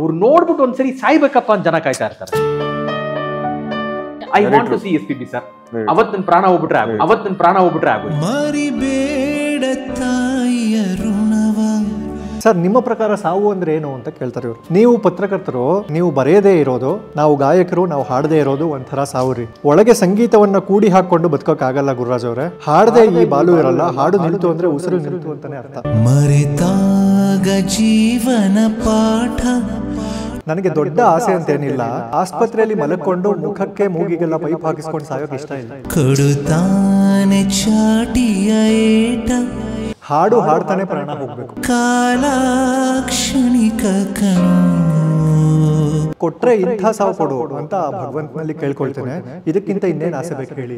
ಅವ್ರು ನೋಡ್ಬಿಟ್ಟು ಒಂದ್ಸರಿ ಸಾಯ್ಬೇಕಪ್ಪ ಅಂತ ಜನ ಕಾಯ್ತಾ ಇರ್ತಾರೆ. I want to see SPB sir. ಅವತ್ತು ನನ್ನ ಪ್ರಾಣ ಹೋಗ್ಬಿಟ್ರೆ ಆಗೋದು. ಸರ್, ನಿಮ್ಮ ಪ್ರಕಾರ ಸಾವು ಅಂದ್ರೆ ಏನು ಅಂತ ಕೇಳ್ತಾರೆ ಇವರು. ನೀವು ಪತ್ರಕರ್ತರು, ನೀವು ಬರೆಯದೇ ಇರೋದು, ನಾವು ಗಾಯಕರು, ನಾವು ಹಾಡದೇ ಇರೋದು ಒಂಥರ ಸಾವು ರೀ. ಒಳಗೆ ಸಂಗೀತವನ್ನ ಕೂಡಿ ಹಾಕೊಂಡು ಬದುಕೋಕ್ಕಾಗಲ್ಲ ಗುರುರಾಜ್ ಅವರೇ. ಹಾಡದೆ ಈ ಬಾಲು ಇರಲ್ಲ, ಹಾಡು ನಿಲ್ತು ಅಂದ್ರೆ ಉಸಿರು ನಿಲ್ತು ಅಂತಾನೆ ಅರ್ಥ. ಮರೆತಾಗ ಜೀವನ ಪಾಠ. ನನಗೆ ದೊಡ್ಡ ಆಸೆ ಅಂತೇನಿಲ್ಲ, ಆಸ್ಪತ್ರೆಯಲ್ಲಿ ಮಲಕೊಂಡು ಮುಖಕ್ಕೆ ಮೂಗಿಗೆಲ್ಲ ಪೈಪ್ ಹಾಕಿಸ್ಕೊಂಡು ಸಾಯೋಕೆ ಇಷ್ಟ ಇಲ್ಲ. ಕೊಡುತ್ತಾನೆ ಚಾಟಿಯ ಏಟ, ಹಾಡು ಹಾಡ್ತಾನೆ ಪ್ರಾಣ ಹೋಗ್ಬೇಕು. ಕಾಲಾಕ್ಷಣಿಕ ಕೊಟ್ರೆ ಇಂಥ ಸಾವು ಕೊಡು ಅಂತ ಭಗವಂತನಲ್ಲಿ ಕೇಳ್ಕೊಳ್ತೇನೆ. ಇದಕ್ಕಿಂತ ಇನ್ನೇನು ಆಸೆ ಬೇಕು ಹೇಳಿ.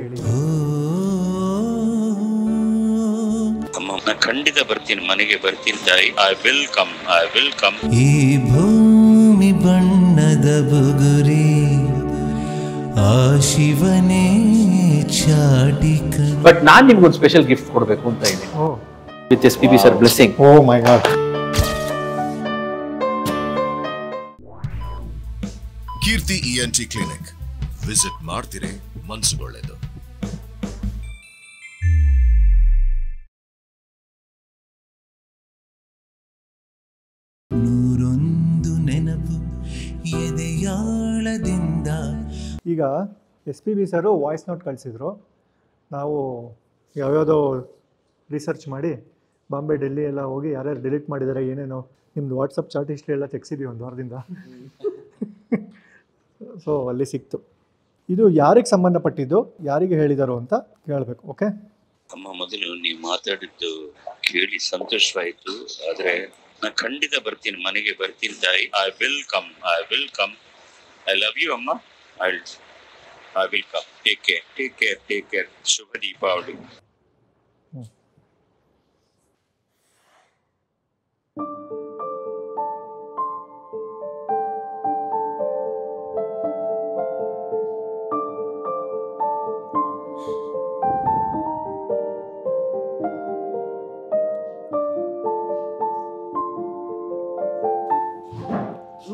ಅಮ್ಮ ಖಂಡಿತ ಬರ್ತೀನಿ, ಮನೆಗೆ ಬರ್ತೀನಿ ತಾಯಿ. I will come. ಈ ಭೂಮಿ ಬಣ್ಣದ ಬುಗುರಿ ಆ ಶಿವನೇ ಚಾಟಿಕ. ಬಟ್ ನಾನ್ ನಿಮ್ಗೊಂದು ಸ್ಪೆಷಲ್ ಗಿಫ್ಟ್ ಕೊಡ್ಬೇಕು ಅಂತ ಇದೆ. With SPB sir blessing. Oh my God. Keerthi ENT clinic visit ಮಾಡ್ತಿರೆ ಮನಸ್ಸುಗೊಳ್ಳೆದು. ನೂರೊಂದು ನೆನಪು ಎದೆಯಾಳದಿಂದ. ಈಗ SPB ಸರ್ ವಾಯ್ಸ್ ನೋಟ್ ಕಳಿಸಿದ್ರು. ನಾವು ಯಾವ್ಯಾವುದೋ ರಿಸರ್ಚ್ ಮಾಡಿ ಬಾಂಬೆ, ಡೆಲ್ಲಿ ಎಲ್ಲ ಹೋಗಿ ಯಾರ್ಯಾರು ಡಿಲೀಟ್ ಮಾಡಿದ್ದಾರೆ, ಏನೇನೋ ನಿಮ್ಮದು ವಾಟ್ಸಪ್ ಚಾಟ್ ಹಿಸ್ಟ್ರಿ ಎಲ್ಲ ತೆಗ್ಸಿದ್ದೀವಿ ಒಂದು ವಾರದಿಂದ. ಸೊ ಅಲ್ಲಿ ಸಿಕ್ತು. ಇದು ಯಾರಿಗೆ ಸಂಬಂಧಪಟ್ಟಿದ್ದು, ಯಾರಿಗೆ ಹೇಳಿದಾರೋ ಅಂತ ಕೇಳಬೇಕು. ಓಕೆ ಅಮ್ಮ, ಮೊದಲು ನೀವು ಮಾತಾಡಿದ್ದು ಕೇಳಿ ಸಂತೋಷವಾಯಿತು. ಆದ್ರೆ ನಾನು ಖಂಡಿತ ಬರ್ತೀನಿ, ಮನೆಗೆ ಬರ್ತೀನಿ ತಾಯಿ. I will come. I love you ಅಮ್ಮ. I will come. Take care. ಶುಭ ದೀಪಾವಳಿ.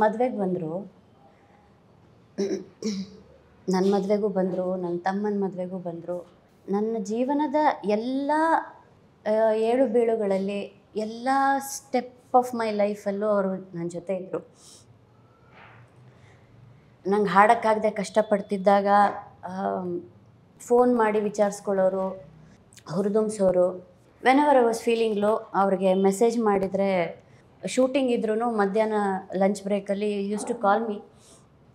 ಮದುವೆಗೆ ಬಂದರು, ನನ್ನ ಮದುವೆಗೂ ಬಂದರು, ನನ್ನ ತಮ್ಮನ ಮದುವೆಗೂ ಬಂದರು. ನನ್ನ ಜೀವನದ ಎಲ್ಲ ಏಳು ಬೀಳುಗಳಲ್ಲಿ, ಎಲ್ಲ ಸ್ಟೆಪ್ ಆಫ್ ಮೈ ಲೈಫಲ್ಲೂ ಅವರು ನನ್ನ ಜೊತೆ ಇದ್ದರು. ನಂಗೆ ಹಾಡೋಕ್ಕಾಗದೆ ಕಷ್ಟಪಡ್ತಿದ್ದಾಗ ಫೋನ್ ಮಾಡಿ ವಿಚಾರಿಸ್ಕೊಳ್ಳೋರು, ಹುರಿದುಂಬಿಸೋರು. Whenever I was feeling low, ಅವ್ರಿಗೆ ಮೆಸೇಜ್ ಮಾಡಿದರೆ, ಶೂಟಿಂಗ್ ಇದ್ರೂ ಮಧ್ಯಾಹ್ನ ಲಂಚ್ ಬ್ರೇಕಲ್ಲಿ ಯೂಸ್ ಟು ಕಾಲ್ ಮೀ,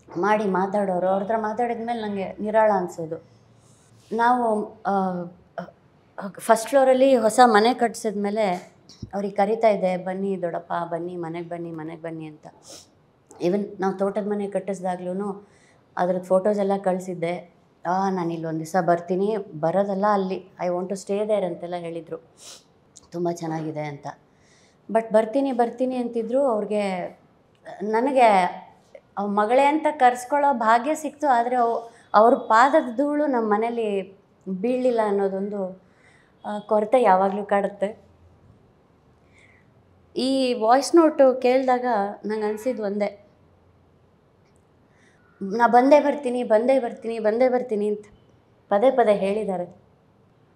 ಮಾಡಿ ಮಾತಾಡೋರು. ಅವ್ರ ಹತ್ರ ಮಾತಾಡಿದ್ಮೇಲೆ ನನಗೆ ನಿರಾಳ ಅನಿಸೋದು. ನಾವು ಫಸ್ಟ್ ಫ್ಲೋರಲ್ಲಿ ಹೊಸ ಮನೆ ಕಟ್ಸಿದ್ಮೇಲೆ ಅವ್ರಿಗೆ ಕರಿತಾ ಇದ್ದೆ, ಬನ್ನಿ ದೊಡ್ಡಪ್ಪ, ಬನ್ನಿ ಮನೆಗೆ ಬನ್ನಿ ಅಂತ. ಈವನ್ ನಾವು ತೋಟದ ಮನೆ ಕಟ್ಟಿಸ್ದಾಗ್ಲೂ ಅದ್ರದ್ದು ಫೋಟೋಸ್ ಎಲ್ಲ ಕಳಿಸಿದ್ದೆ. ನಾನು ಇಲ್ಲೊಂದು ದಿವಸ ಬರ್ತೀನಿ, ಬರೋದಲ್ಲ ಅಲ್ಲಿ, I want to stay there ಅಂತೆಲ್ಲ ಹೇಳಿದರು. ತುಂಬ ಚೆನ್ನಾಗಿದೆ ಅಂತ. ಬಟ್ ಬರ್ತೀನಿ ಅಂತಿದ್ರು. ಅವ್ರಿಗೆ ನನಗೆ ಮಗಳೇ ಅಂತ ಕರೆಸ್ಕೊಳ್ಳೋ ಭಾಗ್ಯ ಸಿಕ್ತು. ಆದರೆ ಅವ್ರ ಪಾದದ ಧೂಳು ನಮ್ಮ ಮನೇಲಿ ಬೀಳಲಿಲ್ಲ ಅನ್ನೋದೊಂದು ಕೊರತೆ ಯಾವಾಗಲೂ ಕಾಡುತ್ತೆ. ಈ ವಾಯ್ಸ್ ನೋಟು ಕೇಳಿದಾಗ ನಂಗೆ ಅನಿಸಿದ್ದು ಒಂದೇ, ನಾ ಬಂದೇ ಬರ್ತೀನಿ ಅಂತ ಪದೇ ಹೇಳಿದ್ದಾರೆ.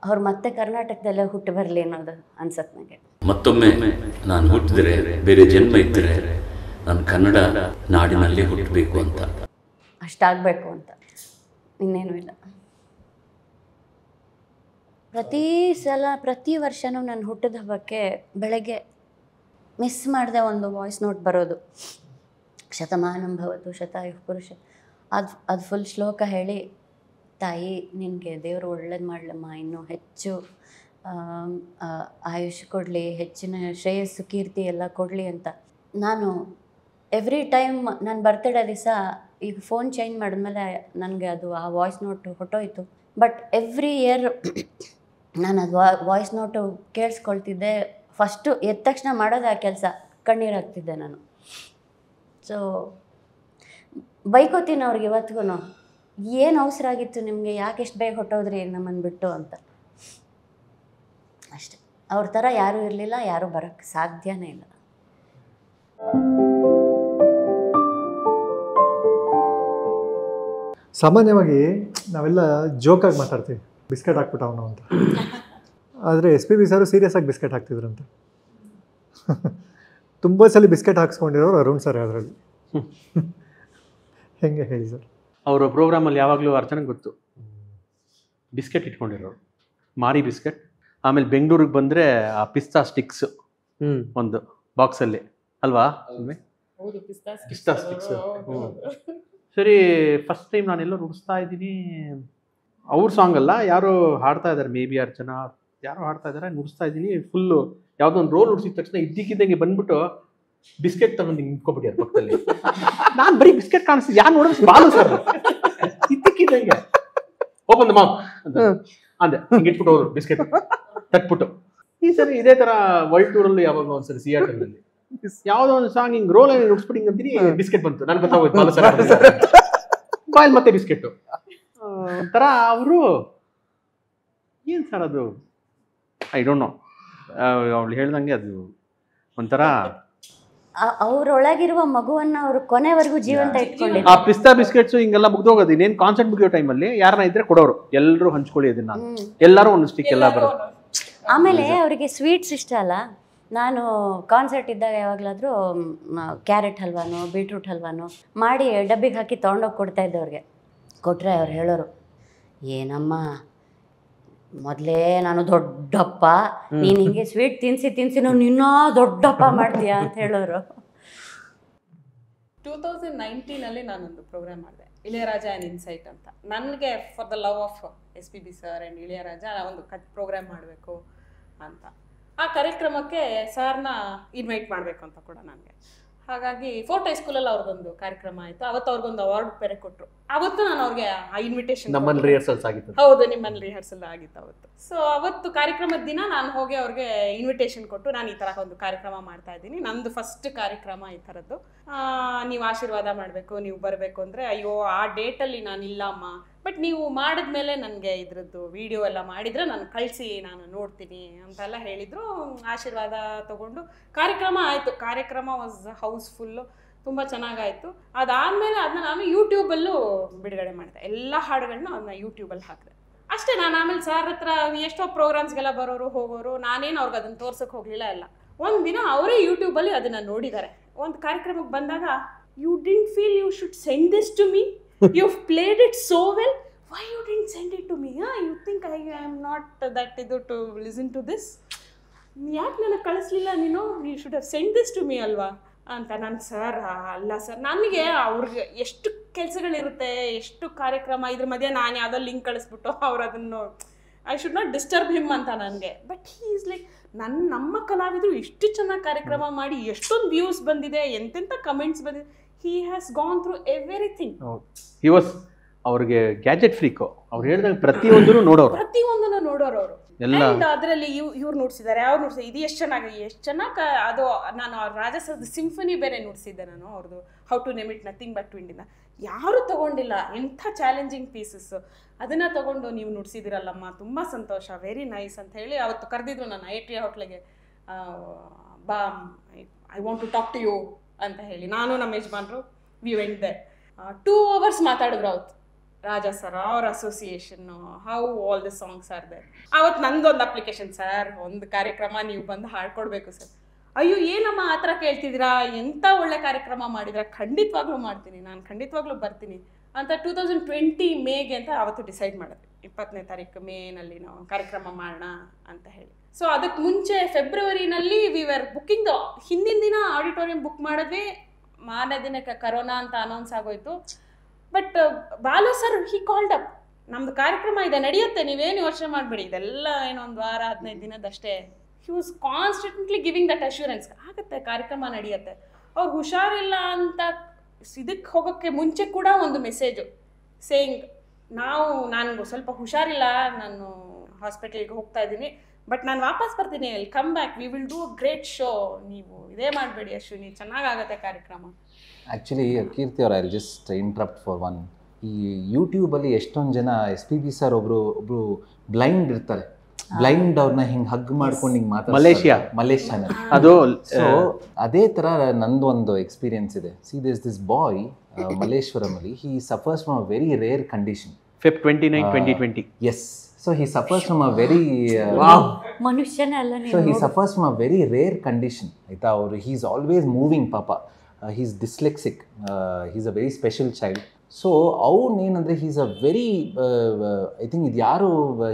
ಅವ್ರು ಮತ್ತೆ ಕರ್ನಾಟಕದಲ್ಲೇ ಹುಟ್ಟು ಬರಲಿ ಅನ್ನೋದು ಅನ್ಸತ್ತೆ ನನಗೆ. ಮತ್ತೊಮ್ಮೆ ನಾನು ಹುಟ್ಟಿದ್ರೆ, ಬೇರೆ ಜನ್ಮ ಇದ್ದರೆ ನಾನು ಕನ್ನಡ ನಾಡಿನಲ್ಲೇ ಹುಟ್ಟಬೇಕು ಅಂತ, ಅಷ್ಟಾಗಬೇಕು ಅಂತ, ಇನ್ನೇನು ಇಲ್ಲ. ಪ್ರತಿ ವರ್ಷವೂ ನನ್ನ ಹುಟ್ಟಿದ ಹಬ್ಬಕ್ಕೆ ಬೆಳಗ್ಗೆ ಮಿಸ್ ಮಾಡಿದೆ ಒಂದು ವಾಯ್ಸ್ ನೋಟ್ ಬರೋದು. ಶತಮಾನಂ ಭವತು ಶತಾಯುಃ ಪುರುಷ, ಅದು ಫುಲ್ ಶ್ಲೋಕ ಹೇಳಿ, ತಾಯಿ ನಿನಗೆ ದೇವರು ಒಳ್ಳೇದು ಮಾಡಲಮ್ಮ, ಇನ್ನೂ ಹೆಚ್ಚು ಆಯುಷ್ ಕೊಡಲಿ, ಹೆಚ್ಚಿನ ಶ್ರೇಯಸ್ಸು ಕೀರ್ತಿ ಎಲ್ಲ ಕೊಡಲಿ ಅಂತ. ನಾನು ಎವ್ರಿ ಟೈಮ್ ನನ್ನ ಬರ್ತ್ಡೇ ದಿವಸ, ಈಗ ಫೋನ್ ಚೇಂಜ್ ಮಾಡಿದ್ಮೇಲೆ ನನಗೆ ಅದು ಆ ವಾಯ್ಸ್ ನೋಟು ಹೊಟ್ಟೋಯ್ತು. ಬಟ್ ಎವ್ರಿ ಇಯರ್ ನಾನು ಅದು ವಾಯ್ಸ್ ನೋಟು ಕೇಳಿಸ್ಕೊಳ್ತಿದ್ದೆ. ಫಸ್ಟು ಎದ್ದ ತಕ್ಷಣ ಮಾಡೋದು ಆ ಕೆಲಸ, ಕಣ್ಣೀರಾಗ್ತಿದ್ದೆ ನಾನು. ಸೊ ಬೈಕೋತೀನಿ ಅವ್ರಿಗೆ ಇವತ್ತಿಗೂ, ಏನು ಅವಸರ ಆಗಿತ್ತು ನಿಮಗೆ, ಯಾಕೆ ಎಷ್ಟು ಬೇಗ ಹೊಟ್ಟೋದ್ರಿ ನಮ್ಮನ್ನು ಬಿಟ್ಟು ಅಂತ. ಅಷ್ಟೆ, ಅವ್ರ ಥರ ಯಾರೂ ಇರಲಿಲ್ಲ, ಯಾರೂ ಬರೋಕ್ಕೆ ಸಾಧ್ಯನೇ ಇಲ್ಲ. ಸಾಮಾನ್ಯವಾಗಿ ನಾವೆಲ್ಲ ಜೋಕಾಗಿ ಮಾತಾಡ್ತೀವಿ, ಬಿಸ್ಕೆಟ್ ಹಾಕ್ಬಿಟ್ಟು ಅವನು ಅಂತ. ಆದರೆ SPB ಸರ್ ಸೀರಿಯಸ್ ಆಗಿ ಬಿಸ್ಕೆಟ್ ಹಾಕ್ತಿದ್ರಂತೆ. ತುಂಬ ಸಲ ಬಿಸ್ಕೆಟ್ ಹಾಕ್ಸ್ಕೊಂಡಿರೋರು ಅರುಣ್ ಸರ್ ಅದರಲ್ಲಿ. ಹೆಂಗೆ ಹೇಳಿ ಸರ್? ಅವರು ಪ್ರೋಗ್ರಾಮಲ್ಲಿ ಯಾವಾಗಲೂ ಅರ್ಚನೆಗೆ ಗೊತ್ತು, ಬಿಸ್ಕೆಟ್ ಇಟ್ಕೊಂಡಿರೋರು, ಮಾರಿ ಬಿಸ್ಕೆಟ್. ಆಮೇಲೆ ಬೆಂಗಳೂರಿಗೆ ಬಂದರೆ ಆ ಪಿಸ್ತಾ ಸ್ಟಿಕ್ಸ್ ಒಂದು ಬಾಕ್ಸಲ್ಲಿ ಅಲ್ವಾ, ಪಿಸ್ತಾ ಸ್ಟಿಕ್ಸ್. ಸರಿ, ಫಸ್ಟ್ ಟೈಮ್ ನಾನೆಲ್ಲೋ ನುಡಿಸ್ತಾ ಇದ್ದೀನಿ, ಅವ್ರ ಸಾಂಗ್ ಅಲ್ಲ, ಯಾರೋ ಹಾಡ್ತಾ ಇದ್ದಾರೆ, ಮೇ ಬಿ ಅರ್ಚನಾ ಯಾರೋ ಹಾಡ್ತಾ ಇದ್ದಾರೆ, ನುಡಿಸ್ತಾ ಇದ್ದೀನಿ. ಫುಲ್ಲು ಯಾವುದೋ ಒಂದು ರೋಲ್ ನುಡಿಸಿದ ತಕ್ಷಣ ಇದ್ದಕ್ಕಿದ್ದಂಗೆ ಬಂದ್ಬಿಟ್ಟು ಬಿಸ್ಕೆಟ್ ತಗೊಂಡು ನಿಂತ್ಕೊಬಿಟ್ಟಾರೆ ಪಕ್ಕದಲ್ಲಿ. ನಾನು ಬರೀ ಬಿಸ್ಕೆಟ್ ಕಾಣಿಸ್ತಿದ್ದೆ, ಯಾರು ನೋಡಿದ್ರೆ ಬಾಲು ಸರ್ ಇದ್ದಕ್ಕಿದ್ದಂಗೆ ಓಪನ್ ದ ಮೌತ್ ಅಂದೆ, ಹಿಂಗೆ ಇಟ್ಬಿಟ್ಟು ಅವರು ಬಿಸ್ಕೆಟ್ ತಟ್ಬಿಟ್ಟು. ಈ ಸರಿ ಇದೇ ಥರ ವರ್ಲ್ಡ್ ಟೂರಲ್ಲೂ ಯಾವಾಗ ಒಂದ್ಸರಿ ಸಿಯಾಟಲ್ನಲ್ಲಿ ಯಾವುದೋ ಒಂದು ಸಾಂಗ್ ಹಿಂಗೆ ರೋಲ್ ನುಡಿಸ್ಬಿಟ್ಟು ಹಿಂಗೆ ಅಂತೀನಿ, ಬಿಸ್ಕೆಟ್ ಬಂತು, ನಾನು ಗೊತ್ತಾಗೋಯ್ತು ಬಾಲು ಸರ್ ಬಾಯ್ಲ್ ಮತ್ತೆ ಬಿಸ್ಕೆಟ್ಟು ಒಂಥರ. ಅವರು ಏನು ಸರ್ ಅದು, ಐ ಡೋಂಟ್ ನೋ, ಅವಳು ಹೇಳ್ದಂಗೆ ಅದು ಒಂಥರ ಅವರೊಳಗಿರುವ ಮಗುವನ್ನ ಅವರು ಕೊನೆವರೆಗೂ ಜೀವಂತ ಇಟ್ಕೊಂಡಿದ್ದಾರೆ. ಆ ಪಿಸ್ತಾ ಬಿಸ್ಕೆಟ್ಸು ಹಿಂಗೆಲ್ಲ ಮುಗ್ದೋಗೋದು. ಇನ್ನೇನು ಕಾನ್ಸರ್ಟ್ ಮುಗಿಯೋ ಟೈಮಲ್ಲಿ ಯಾರನ್ನ ಇದ್ರೆ ಕೊಡೋರು, ಎಲ್ಲರೂ ಹಂಚ್ಕೊಳ್ಳಿ ಅದನ್ನ, ಎಲ್ಲರೂ ಒಂದು ಸ್ಟಿಕ್ ಎಲ್ಲ ಬರೋದು. ಆಮೇಲೆ ಅವರಿಗೆ ಸ್ವೀಟ್ಸ್ ಇಷ್ಟ ಅಲ್ಲ. ನಾನು ಕಾನ್ಸರ್ಟ್ ಇದ್ದಾಗ ಯಾವಾಗಲಾದರೂ ಕ್ಯಾರೆಟ್ ಹಲ್ವಾನೋ ಬೀಟ್ರೂಟ್ ಹಲ್ವಾನೋ ಮಾಡಿ ಡಬ್ಬಿಗೆ ಹಾಕಿ ತೊಗೊಂಡೋಗಿ ಕೊಡ್ತಾ ಇದ್ದೆ ಅವ್ರಿಗೆ. ಕೊಟ್ಟರೆ ಅವ್ರು ಹೇಳೋರು, ಏನಮ್ಮ ಮೊದಲೇ ನಾನು ದೊಡ್ಡಪ್ಪ, ನೀನು ಹಿಂಗೆ ಸ್ವೀಟ್ ತಿನ್ಸಿ ನಾವು ಇನ್ನೂ ದೊಡ್ಡಪ್ಪ ಮಾಡ್ತೀಯಾ ಅಂತ ಹೇಳೋರು. 2019 ನಾನೊಂದು ಪ್ರೋಗ್ರಾಮ್ ಮಾಡಿದೆ, ಇಳಿಯರಾಜ ಆ್ಯಂಡ್ ಇನ್ಸೈಟ್ ಅಂತ. ನನಗೆ for the love of SPB sir and Ilaiyaraaja ಒಂದು ಪ್ರೋಗ್ರಾಮ್ ಮಾಡಬೇಕು ಅಂತ. ಆ ಕಾರ್ಯಕ್ರಮಕ್ಕೆ ಸರ್ನ ಇನ್ವೈಟ್ ಮಾಡಬೇಕು ಅಂತ ಕೂಡ ನನಗೆ. ಹಾಗಾಗಿ ಫೋರ್ಟ್ ಹೈಸ್ಕೂಲಲ್ಲಿ ಅವ್ರಿಗೊಂದು ಕಾರ್ಯಕ್ರಮ ಆಯಿತು. ಅವತ್ತು ಅವ್ರಿಗೊಂದು ಅವಾರ್ಡ್ ಬೇರೆ ಕೊಟ್ಟರು. ಅವತ್ತು ನಾನು ಅವ್ರಿಗೆ ಆ ಇನ್ವಿಟೇಷನ್, ನಮ್ಮಲ್ಲಿ ರಿಹರ್ಸಲ್ಸ್ ಆಗಿತ್ತು. ಹೌದು, ನಿಮ್ಮಲ್ಲಿ ರಿಹರ್ಸಲ್ ಆಗಿತ್ತು ಅವತ್ತು. ಸೊ ಅವತ್ತು ಕಾರ್ಯಕ್ರಮದ ದಿನ ನಾನು ಹೋಗಿ ಅವ್ರಿಗೆ ಇನ್ವಿಟೇಷನ್ ಕೊಟ್ಟು, ನಾನು ಈ ಥರ ಒಂದು ಕಾರ್ಯಕ್ರಮ ಮಾಡ್ತಾ ಇದ್ದೀನಿ, ನಂದು ಫಸ್ಟ್ ಕಾರ್ಯಕ್ರಮ ಈ ಥರದ್ದು, ನೀವು ಆಶೀರ್ವಾದ ಮಾಡಬೇಕು, ನೀವು ಬರಬೇಕು ಅಂದರೆ. ಅಯ್ಯೋ ಆ ಡೇಟಲ್ಲಿ ನಾನು ಇಲ್ಲಮ್ಮ, ಬಟ್ ನೀವು ಮಾಡಿದ್ಮೇಲೆ ನನಗೆ ಇದ್ರದ್ದು ವಿಡಿಯೋ ಎಲ್ಲ ಮಾಡಿದರೆ ನಾನು ಕಳಿಸಿ, ನಾನು ನೋಡ್ತೀನಿ ಅಂತೆಲ್ಲ ಹೇಳಿದರು. ಆಶೀರ್ವಾದ ತಗೊಂಡು ಕಾರ್ಯಕ್ರಮ ಆಯಿತು. ಕಾರ್ಯಕ್ರಮ ವಾಸ್ ಹೌಸ್ಫುಲ್ಲು, ತುಂಬ ಚೆನ್ನಾಗಾಯಿತು. ಅದಾದಮೇಲೆ ಅದನ್ನ ನಾನು ಯೂಟ್ಯೂಬಲ್ಲೂ ಬಿಡುಗಡೆ ಮಾಡಿದೆ, ಎಲ್ಲ ಹಾಡುಗಳನ್ನ ಅದನ್ನ ಯೂಟ್ಯೂಬಲ್ಲಿ ಹಾಕಿದೆ ಅಷ್ಟೇ. ನಾನು ಆಮೇಲೆ ಸರ್ ಹತ್ರ ಎಷ್ಟೋ ಪ್ರೋಗ್ರಾಮ್ಸ್ಗೆಲ್ಲ ಬರೋರು ಹೋಗೋರು, ನಾನೇನು ಅವ್ರಿಗೆ ಅದನ್ನು ತೋರ್ಸೋಕೆ ಹೋಗಲಿಲ್ಲ. ಎಲ್ಲ ಒಂದು ದಿನ ಅವರೇ ಯೂಟ್ಯೂಬಲ್ಲಿ ಅದನ್ನು ನೋಡಿದ್ದಾರೆ. ಒಂದು ಕಾರ್ಯಕ್ರಮಕ್ಕೆ ಬಂದಾಗ, you didn't feel you should send this to me, you've played it so well, why you didn't send it to me? You think I am not that idu to listen to this? ಯಾಕೆ ನನಗೆ ಕಳಿಸ್ಲಿಲ್ಲ ನೀನು? You should have send this to me ಅಲ್ವಾ ಅಂತ. ನಾನು sir ಅಲ್ಲ sir, ನನಗೆ ಅವ್ರಿಗೆ ಎಷ್ಟು ಕೆಲಸಗಳಿರುತ್ತೆ, ಎಷ್ಟು ಕಾರ್ಯಕ್ರಮ, ಇದ್ರ ಮಧ್ಯೆ ನಾನು ಯಾವುದೋ ಲಿಂಕ್ ಕಳಿಸ್ಬಿಟ್ಟು ಅವ್ರು ಅದನ್ನು, I should not disturb him ಅಂತ ನನಗೆ. ಬಟ್ ಹೀ ಈಸ್ ಲೈಕ್, ನಮ್ಮ ಕಲಾವಿದರು ಇಷ್ಟು ಚೆನ್ನಾಗಿ ಕಾರ್ಯಕ್ರಮ ಮಾಡಿ ಎಷ್ಟೊಂದು ವ್ಯೂಸ್ ಬಂದಿದೆ, ಎಂತೆಂಥ ಕಮೆಂಟ್ಸ್ ಬಂದಿದೆ. He has gone through everything. He was ಅವ್ರಿಗೆ ಗ್ಯಾಜೆಟ್ ಫ್ರೀಕು. ಅವ್ರು ಹೇಳಿದಾಗ ಪ್ರತಿಯೊಂದನ್ನು ನೋಡೋರು ಅವರು ಎಲ್ಲ. ಅದರಲ್ಲಿ ಇವ್ರು ನುಡಿಸಿದ್ದಾರೆ, ಅವ್ರು ನುಡಿಸಿದ್ದಾರೆ, ಇದು ಎಷ್ಟು ಚೆನ್ನಾಗಿ ಅದು. ನಾನು ರಾಜಸದ ಸಿಂಫನಿ ಬೇರೆ ನುಡಿಸಿದ್ದೆ ನಾನು, ಅವ್ರದ್ದು how to name it nothing but ವಿಂಡಿಂದ. ಯಾರು ತಗೊಂಡಿಲ್ಲ, ಎಂಥ ಚಾಲೆಂಜಿಂಗ್ ಪೀಸಸ್, ಅದನ್ನು ತಗೊಂಡು ನೀವು ನುಡಿಸಿದಿರಲ್ಲಮ್ಮ, ತುಂಬ ಸಂತೋಷ, ವೆರಿ ನೈಸ್ ಅಂತ ಹೇಳಿ ಅವತ್ತು ಕರೆದಿದ್ರು ನನ್ನ ATR ಹೋಟ್ಲಿಗೆ. ಬಾ, I want to talk to you ಅಂತ ಹೇಳಿ ನಾನು ನಮ್ಮ ಯಜಮಾನ್ರು ವಿ ವೆಂಟ್ ದೆ. 2 hours ಮಾತಾಡಿದ್ರು ಅವತ್ತು ರಾಜಾ ಸರ್, ಅವ್ರ ಅಸೋಸಿಯೇಷನ್ನು, how all the songs are there. ಅವತ್ತು ನಂದೊಂದು ಅಪ್ಲಿಕೇಶನ್, ಸರ್ ಒಂದು ಕಾರ್ಯಕ್ರಮ ನೀವು ಬಂದು ಹಾಡ್ಕೊಡ್ಬೇಕು ಸರ್. ಅಯ್ಯೋ ಏನಮ್ಮ ಆ ಥರ ಕೇಳ್ತಿದ್ದೀರಾ, ಎಂಥ ಒಳ್ಳೆ ಕಾರ್ಯಕ್ರಮ ಮಾಡಿದ್ರ, ಖಂಡಿತವಾಗ್ಲೂ ಮಾಡ್ತೀನಿ, ನಾನು ಖಂಡಿತವಾಗ್ಲೂ ಬರ್ತೀನಿ ಅಂತ 2020 ಮೇಗೆ ಅಂತ ಅವತ್ತು ಡಿಸೈಡ್ ಮಾಡಿದ್ವಿ. 20ನೇ ತಾರೀಕು ಮೇನಲ್ಲಿ ನಾವು ಕಾರ್ಯಕ್ರಮ ಮಾಡೋಣ ಅಂತ ಹೇಳಿ. ಸೊ ಅದಕ್ಕೆ ಮುಂಚೆ ಫೆಬ್ರವರಿನಲ್ಲಿ ವಿ ವರ್ ಬುಕ್ಕಿಂಗ್ ದ, ಹಿಂದಿನ ದಿನ ಆಡಿಟೋರಿಯಂ ಬುಕ್ ಮಾಡಿದ್ವಿ, ಮಾರನೇ ದಿನಕ್ಕೆ ಕರೋನಾ ಅಂತ ಅನೌನ್ಸ್ ಆಗೋಯ್ತು. But Balu sir he called up, ನಮ್ದು ಕಾರ್ಯಕ್ರಮ ಇದೆ ನಡೆಯುತ್ತೆ, ನೀವೇನು ಯೋಚನೆ ಮಾಡಬೇಡಿ, ಇದೆಲ್ಲ ಏನೋ 1 ವಾರ 15 ದಿನದಷ್ಟೇ. He was constantly giving that assurance, ಆಗುತ್ತೆ ಕಾರ್ಯಕ್ರಮ ನಡೆಯುತ್ತೆ. ಅವ್ರು ಹುಷಾರಿಲ್ಲ ಅಂತ ಇದಕ್ಕೆ ಹೋಗೋಕ್ಕೆ ಮುಂಚೆ ಕೂಡ ಒಂದು ಮೆಸೇಜು ಸೇಯಿಂಗ್, ನಾನು ಸ್ವಲ್ಪ ಹುಷಾರಿಲ್ಲ, ನಾನು ಹಾಸ್ಪಿಟಲ್ಗೆ ಹೋಗ್ತಾ ಇದ್ದೀನಿ, ಬಟ್ ನಾನು ವಾಪಸ್ ಬರ್ತೀನಿ, ಅಲ್ಲಿ come back, we will do a great show, ನೀವು ಇದೇ ಮಾಡಬೇಡಿ ಅಶ್ವಿನಿ, ಚೆನ್ನಾಗಾಗತ್ತೆ ಕಾರ್ಯಕ್ರಮ. ಆ್ಯಕ್ಚುಲಿ ಕೀರ್ತಿ ಅವ್ರ, I just interrupt for one. ಈ ಯೂಟ್ಯೂಬಲ್ಲಿ ಎಷ್ಟೊಂದು ಜನ SPB ಸರ್ ಒಬ್ಬರು ಬ್ಲೈಂಡ್ ಇರ್ತಾರೆ, ಬ್ಲೈಂಡ್ ಅವ್ರನ್ನ ಹಿಂಗೆ ಹಗ್ ಮಾಡ್ಕೊಂಡು ಹಿಂಗೆ ಮಲೇಷಿಯಾನ ಅದು ಸೊ ಅದೇ ಥರ ನಂದೊಂದು ಎಕ್ಸ್ಪೀರಿಯನ್ಸ್ ಇದೆ. ಸಿ ದಿಸ್ ಬಾಯ್ ಮಲ್ಲೇಶ್ವರಮಲ್ಲಿ he suffers from a very rare condition. Feb 29, 2020. Yes. So he suffers from a very ಮನುಷ್ಯನೇ ಅಲ್ಲ ನೀವು. So he suffers from a very rare condition. ಆಯ್ತಾ ಅವರು he's always moving ಪಾಪ. He's dyslexic. He's a very special child. So ಅವನೇನಂದರೆ he's a very I think ಇದು ಯಾರು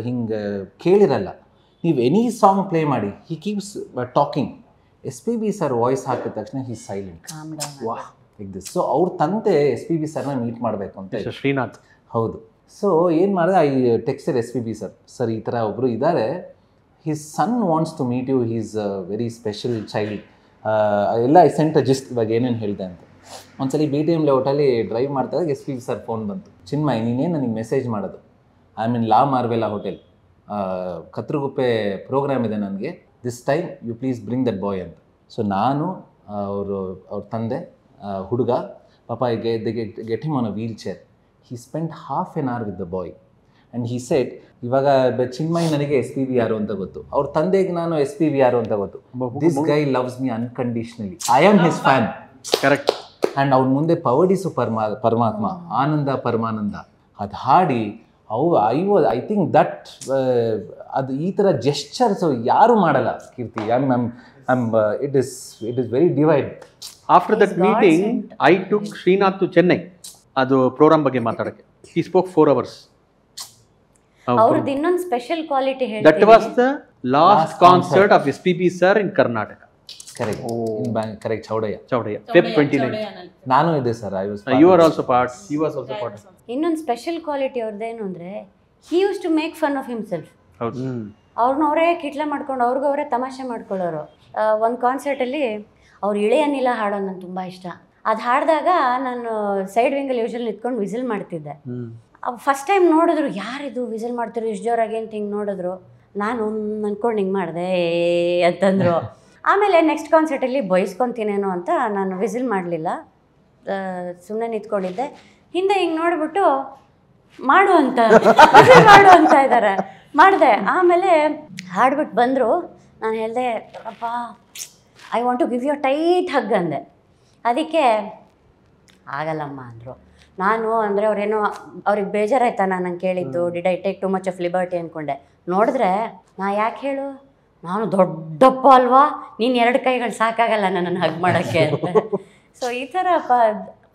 ಹಿಂಗೆ ಕೇಳಿರಲ್ಲ. ನೀವು ಎನಿ ಸಾಂಗ್ ಪ್ಲೇ ಮಾಡಿ he keeps talking. SPB sir voice ಹಾಕಿದ ತಕ್ಷಣ he silent. Wow like this. So ಅವ್ರ ತಂದೆ SPB ಸರ್ನ ಮೀಟ್ ಮಾಡಬೇಕು ಅಂತ ಶ್ರೀನಾಥ್. ಹೌದು. ಸೊ ಏನು ಮಾಡಿದೆ, ಐ ಟೆಕ್ಸ್ಟೆಡ್ SPB ಸರ್ ಈ ಥರ ಒಬ್ಬರು ಇದ್ದಾರೆ, his son wants to meet you, he's a very special child ಎಲ್ಲ. ಐ ಸೆಂಟ್ ಅ ಜಿಸ್ಟ್ ಇವಾಗ ಏನೇನು ಹೇಳಿದೆ ಅಂತ. ಒಂದ್ಸಲಿ BTM ಲೇಔಟಲ್ಲಿ ಡ್ರೈವ್ ಮಾಡ್ತಾಗ SPB ಸರ್ ಫೋನ್ ಬಂತು. ಚಿನ್ಮಯ್ ನೀನೇನು ನನಗೆ ಮೆಸೇಜ್ ಮಾಡೋದು, I mean La Marvella hotel Kathriguppe program ಇದೆ ನನಗೆ, this time you please bring that boy ಅಂತ. ಸೊ ನಾನು ಅವ್ರ ತಂದೆ ಹುಡುಗ ಪಾಪ get him on a wheelchair. he spent half an hour with the boy and he said, ಇವಾಗ ಚಿನ್ಮಯ್ ನನಗೆ SPB ಯಾರು ಅಂತ ಗೊತ್ತು, ಅವ್ರ ತಂದೆಗೆ ನಾನು SPB ಯಾರು ಅಂತ ಗೊತ್ತು. This guy loves me unconditionally, I am his fan. Correct. And ಅವ್ನ ಮುಂದೆ ಪವಡಿಸು ಪರಮಾತ್ಮ ಆನಂದ ಪರಮಾನಂದ ಅದು ಹಾಡಿ ಐ ಥಿಂಕ್ ದಟ್ ಅದು ಈ ಥರ ಜೆಸ್ಚರ್ಸು ಯಾರು ಮಾಡಲ್ಲ Keerthi. It is very divine. After that meeting I took Shrinath to Chennai. ಅದು ಪ್ರೋಗ್ರಾಮ್ ಬಗ್ಗೆ ಮಾತಾಡಕ್ಕೆ. He spoke 4 hours. ಅವ್ರದ್ದು ಇನ್ನೊಂದು ಸ್ಪೆಷಲ್ ಕ್ವಾಲಿಟಿ ಹೇಳ್ತೀನಿ. That was the last concert of SPB sir in Karnataka. Correct. Chowdiah Feb 29. ನಾನು ಇದೆ sir. I was you are also part. He was also part. ಇನ್ನೊಂದು special quality ಅವ್ರದ್ದೇನು ಅಂದರೆ he use to make fun of himself. ಹೌದು. ಅವ್ರನ್ನವರೇ ಕಿಟ್ಲೆ ಮಾಡ್ಕೊಂಡು ಅವ್ರಿಗವರೇ ತಮಾಷೆ ಮಾಡ್ಕೊಳ್ಳೋರು. ಒಂದು ಕಾನ್ಸರ್ಟಲ್ಲಿ ಅವ್ರು ಇಳೆಯನ್ನಿಲ್ಲ ಹಾಡೋದು ನಂಗೆ ತುಂಬ ಇಷ್ಟ. ಅದು ಹಾಡಿದಾಗ ನಾನು ಸೈಡ್ ವಿಂಗಲ್ಲಿ ಯೂಶಲಿ ನಿಂತ್ಕೊಂಡು ವಿಸಿಲ್ ಮಾಡ್ತಿದ್ದೆ. ಫಸ್ಟ್ ಟೈಮ್ ನೋಡಿದ್ರು, ಯಾರಿದು ವಿಸಿಲ್ ಮಾಡ್ತಿದ್ರು ಇಷ್ಟು ಜೋರಾಗಿ ಅಂತ ಹಿಂಗೆ ನೋಡಿದ್ರು. ನಾನು ಅಂದ್ಕೊಂಡು ಹಿಂಗೆ ಮಾಡಿದೆ ಅಂತಂದರು. ಆಮೇಲೆ ನೆಕ್ಸ್ಟ್ ಕಾನ್ಸರ್ಟಲ್ಲಿ ಬಯಸ್ಕೊತೀನೇನೋ ಅಂತ ನಾನು ವಿಸಿಲ್ ಮಾಡಲಿಲ್ಲ, ಸುಮ್ಮನೆ ನಿಂತ್ಕೊಂಡಿದ್ದೆ. ಹಿಂದೆ ಹಿಂಗೆ ನೋಡಿಬಿಟ್ಟು ಮಾಡು ಅಂತ ಇದ್ದಾರೆ. ಮಾಡಿದೆ. ಆಮೇಲೆ ಹಾಡ್ಬಿಟ್ಟು ಬಂದರು. ನಾನು ಹೇಳಿದೆ, ಅಪ್ಪ I want to give you tight hug ಅಂದೆ. ಅದಕ್ಕೆ ಆಗಲ್ಲಮ್ಮ ಅಂದರು. ನಾನು ಅಂದರೆ ಅವ್ರೇನೋ ಅವ್ರಿಗೆ ಬೇಜಾರಾಯ್ತಾ ನಾನು ಕೇಳಿದ್ದು, did I take too much of liberty ಅಂದ್ಕೊಂಡೆ. ನೋಡಿದ್ರೆ ನಾ ಯಾಕೆ ಹೇಳು, ನಾನು ದೊಡ್ಡಪ್ಪ ಅಲ್ವಾ, ನೀನು 2 ಕೈಗಳು ಸಾಕಾಗಲ್ಲ ನನ್ನನ್ನು ಹಗ್ ಮಾಡೋಕ್ಕೆ ಅಂತ. ಸೊ ಈ ಥರ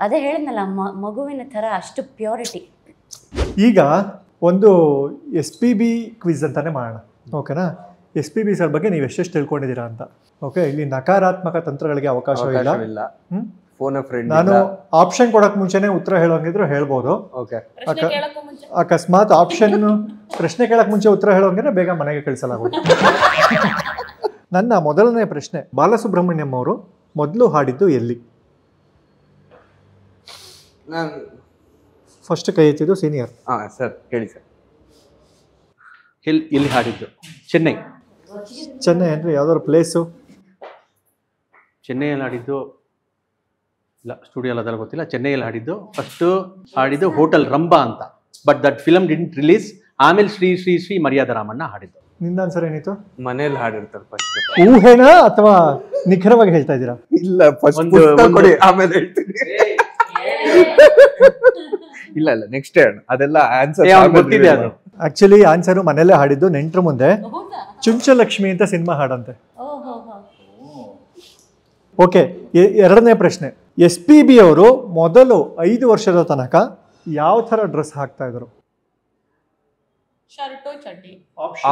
ಅದೇ ಹೇಳಿದ್ನಲ್ಲ, ಮಗುವಿನ ಥರ ಅಷ್ಟು ಪ್ಯೂರಿಟಿ. ಈಗ ಒಂದು SPB ಕ್ವಿಜ್ ಅಂತಾನೆ ಮಾಡೋಣ, ಓಕೆನಾ? SPB ಸರ್ ಬಗ್ಗೆ ನೀವು ಎಷ್ಟೆಷ್ಟು ತಿಳ್ಕೊಂಡಿದ್ದೀರಾ ಅಂತ. ಓಕೆ, ಇಲ್ಲಿ ನಕಾರಾತ್ಮಕ ತಂತ್ರಗಳಿಗೆ ಅವಕಾಶ ಇಲ್ಲ. ನಾನು ಆಪ್ಷನ್ ಕೊಡಕ್ ಮುಂಚೆನೆ ಉತ್ತರ ಹೇಳೋಂಗಿದ್ರು ಹೇಳ್ಬೋದು. ಅಕಸ್ಮಾತ್ ಪ್ರಶ್ನೆ ಕೇಳಕ್ ಮುಂಚೆ ಉತ್ತರ ಹೇಳೋಂಗಿದ್ರೆ ಬೇಗ ಮನೆಗೆ ಕಳಿಸಲಾಗುತ್ತೆ. ನನ್ನ ಮೊದಲನೇ ಪ್ರಶ್ನೆ, ಬಾಲಸುಬ್ರಹ್ಮಣ್ಯಂ ಅವರು ಮೊದಲು ಹಾಡಿದ್ದು ಎಲ್ಲಿ? ಫಸ್ಟ್ ಕೈ ಎತ್ತಿದ್ದು ಸೀನಿಯರ್. ಸರ್ ಹೇಳಿ ಸರ್. ಎಲ್ಲಿ ಹಾಡಿದ್ದು? ಚೆನ್ನೈ ಅಂದ್ರೆ ಯಾವ್ದಾದ್ರು ಪ್ಲೇಸು? ಚೆನ್ನೈಯಲ್ಲಿ ಹಾಡಿದ್ದು ಇಲ್ಲ, ಸ್ಟುಡಿಯೋಲ್ಲಿ ಅದೆಲ್ಲ ಗೊತ್ತಿಲ್ಲ. ಚೆನ್ನೈಯಲ್ಲಿ ಹಾಡಿದ್ದು. ಫಸ್ಟ್ ಹಾಡಿದ್ದು ಹೋಟೆಲ್ ರಂಭಾ ಅಂತ, but that film didn't release. ಆಮೇಲೆ ಶ್ರೀ ಶ್ರೀ ಶ್ರೀ ಮರ್ಯಾದ ರಾಮಣ್ಣ ಹಾಡಿದ್ದು. ನಿನ್ನ ಆನ್ಸರ್ ಏನಿತ್ತು? ಮನೇಲಿ ಹಾಡಿರ್ತಾರೆ ಫಸ್ಟ್. ಊಹೆನಾ ಅಥವಾ ನಿಖರವಾಗಿ ಹೇಳ್ತಾ ಇದ್ದೀರಾ? ಇಲ್ಲ, ಆಮೇಲೆ ಹೇಳ್ತೀನಿ. ಇಲ್ಲ ನೆಕ್ಸ್ಟ್ ಹೇಳ, ಅದೆಲ್ಲ ಆನ್ಸರ್ ಗೊತ್ತಿದೆ. ಅದು ಆಕ್ಚುಲಿ ಆನ್ಸರು ಮನೇಲೆ ಹಾಡಿದ್ದು, ನೆಂಟ್ರ ಮುಂದೆ. ಚುಂಚಲಕ್ಷ್ಮಿ ಅಂತ ಸಿನಿಮಾ ಹಾಡಂತೆ. ಓಕೆ, ಎರಡನೇ ಪ್ರಶ್ನೆ, SPB ಅವರು ಮೊದಲು 5 ವರ್ಷದ ತನಕ ಯಾವ ಥರ ಡ್ರೆಸ್ ಹಾಕ್ತಾ ಇದ್ರು?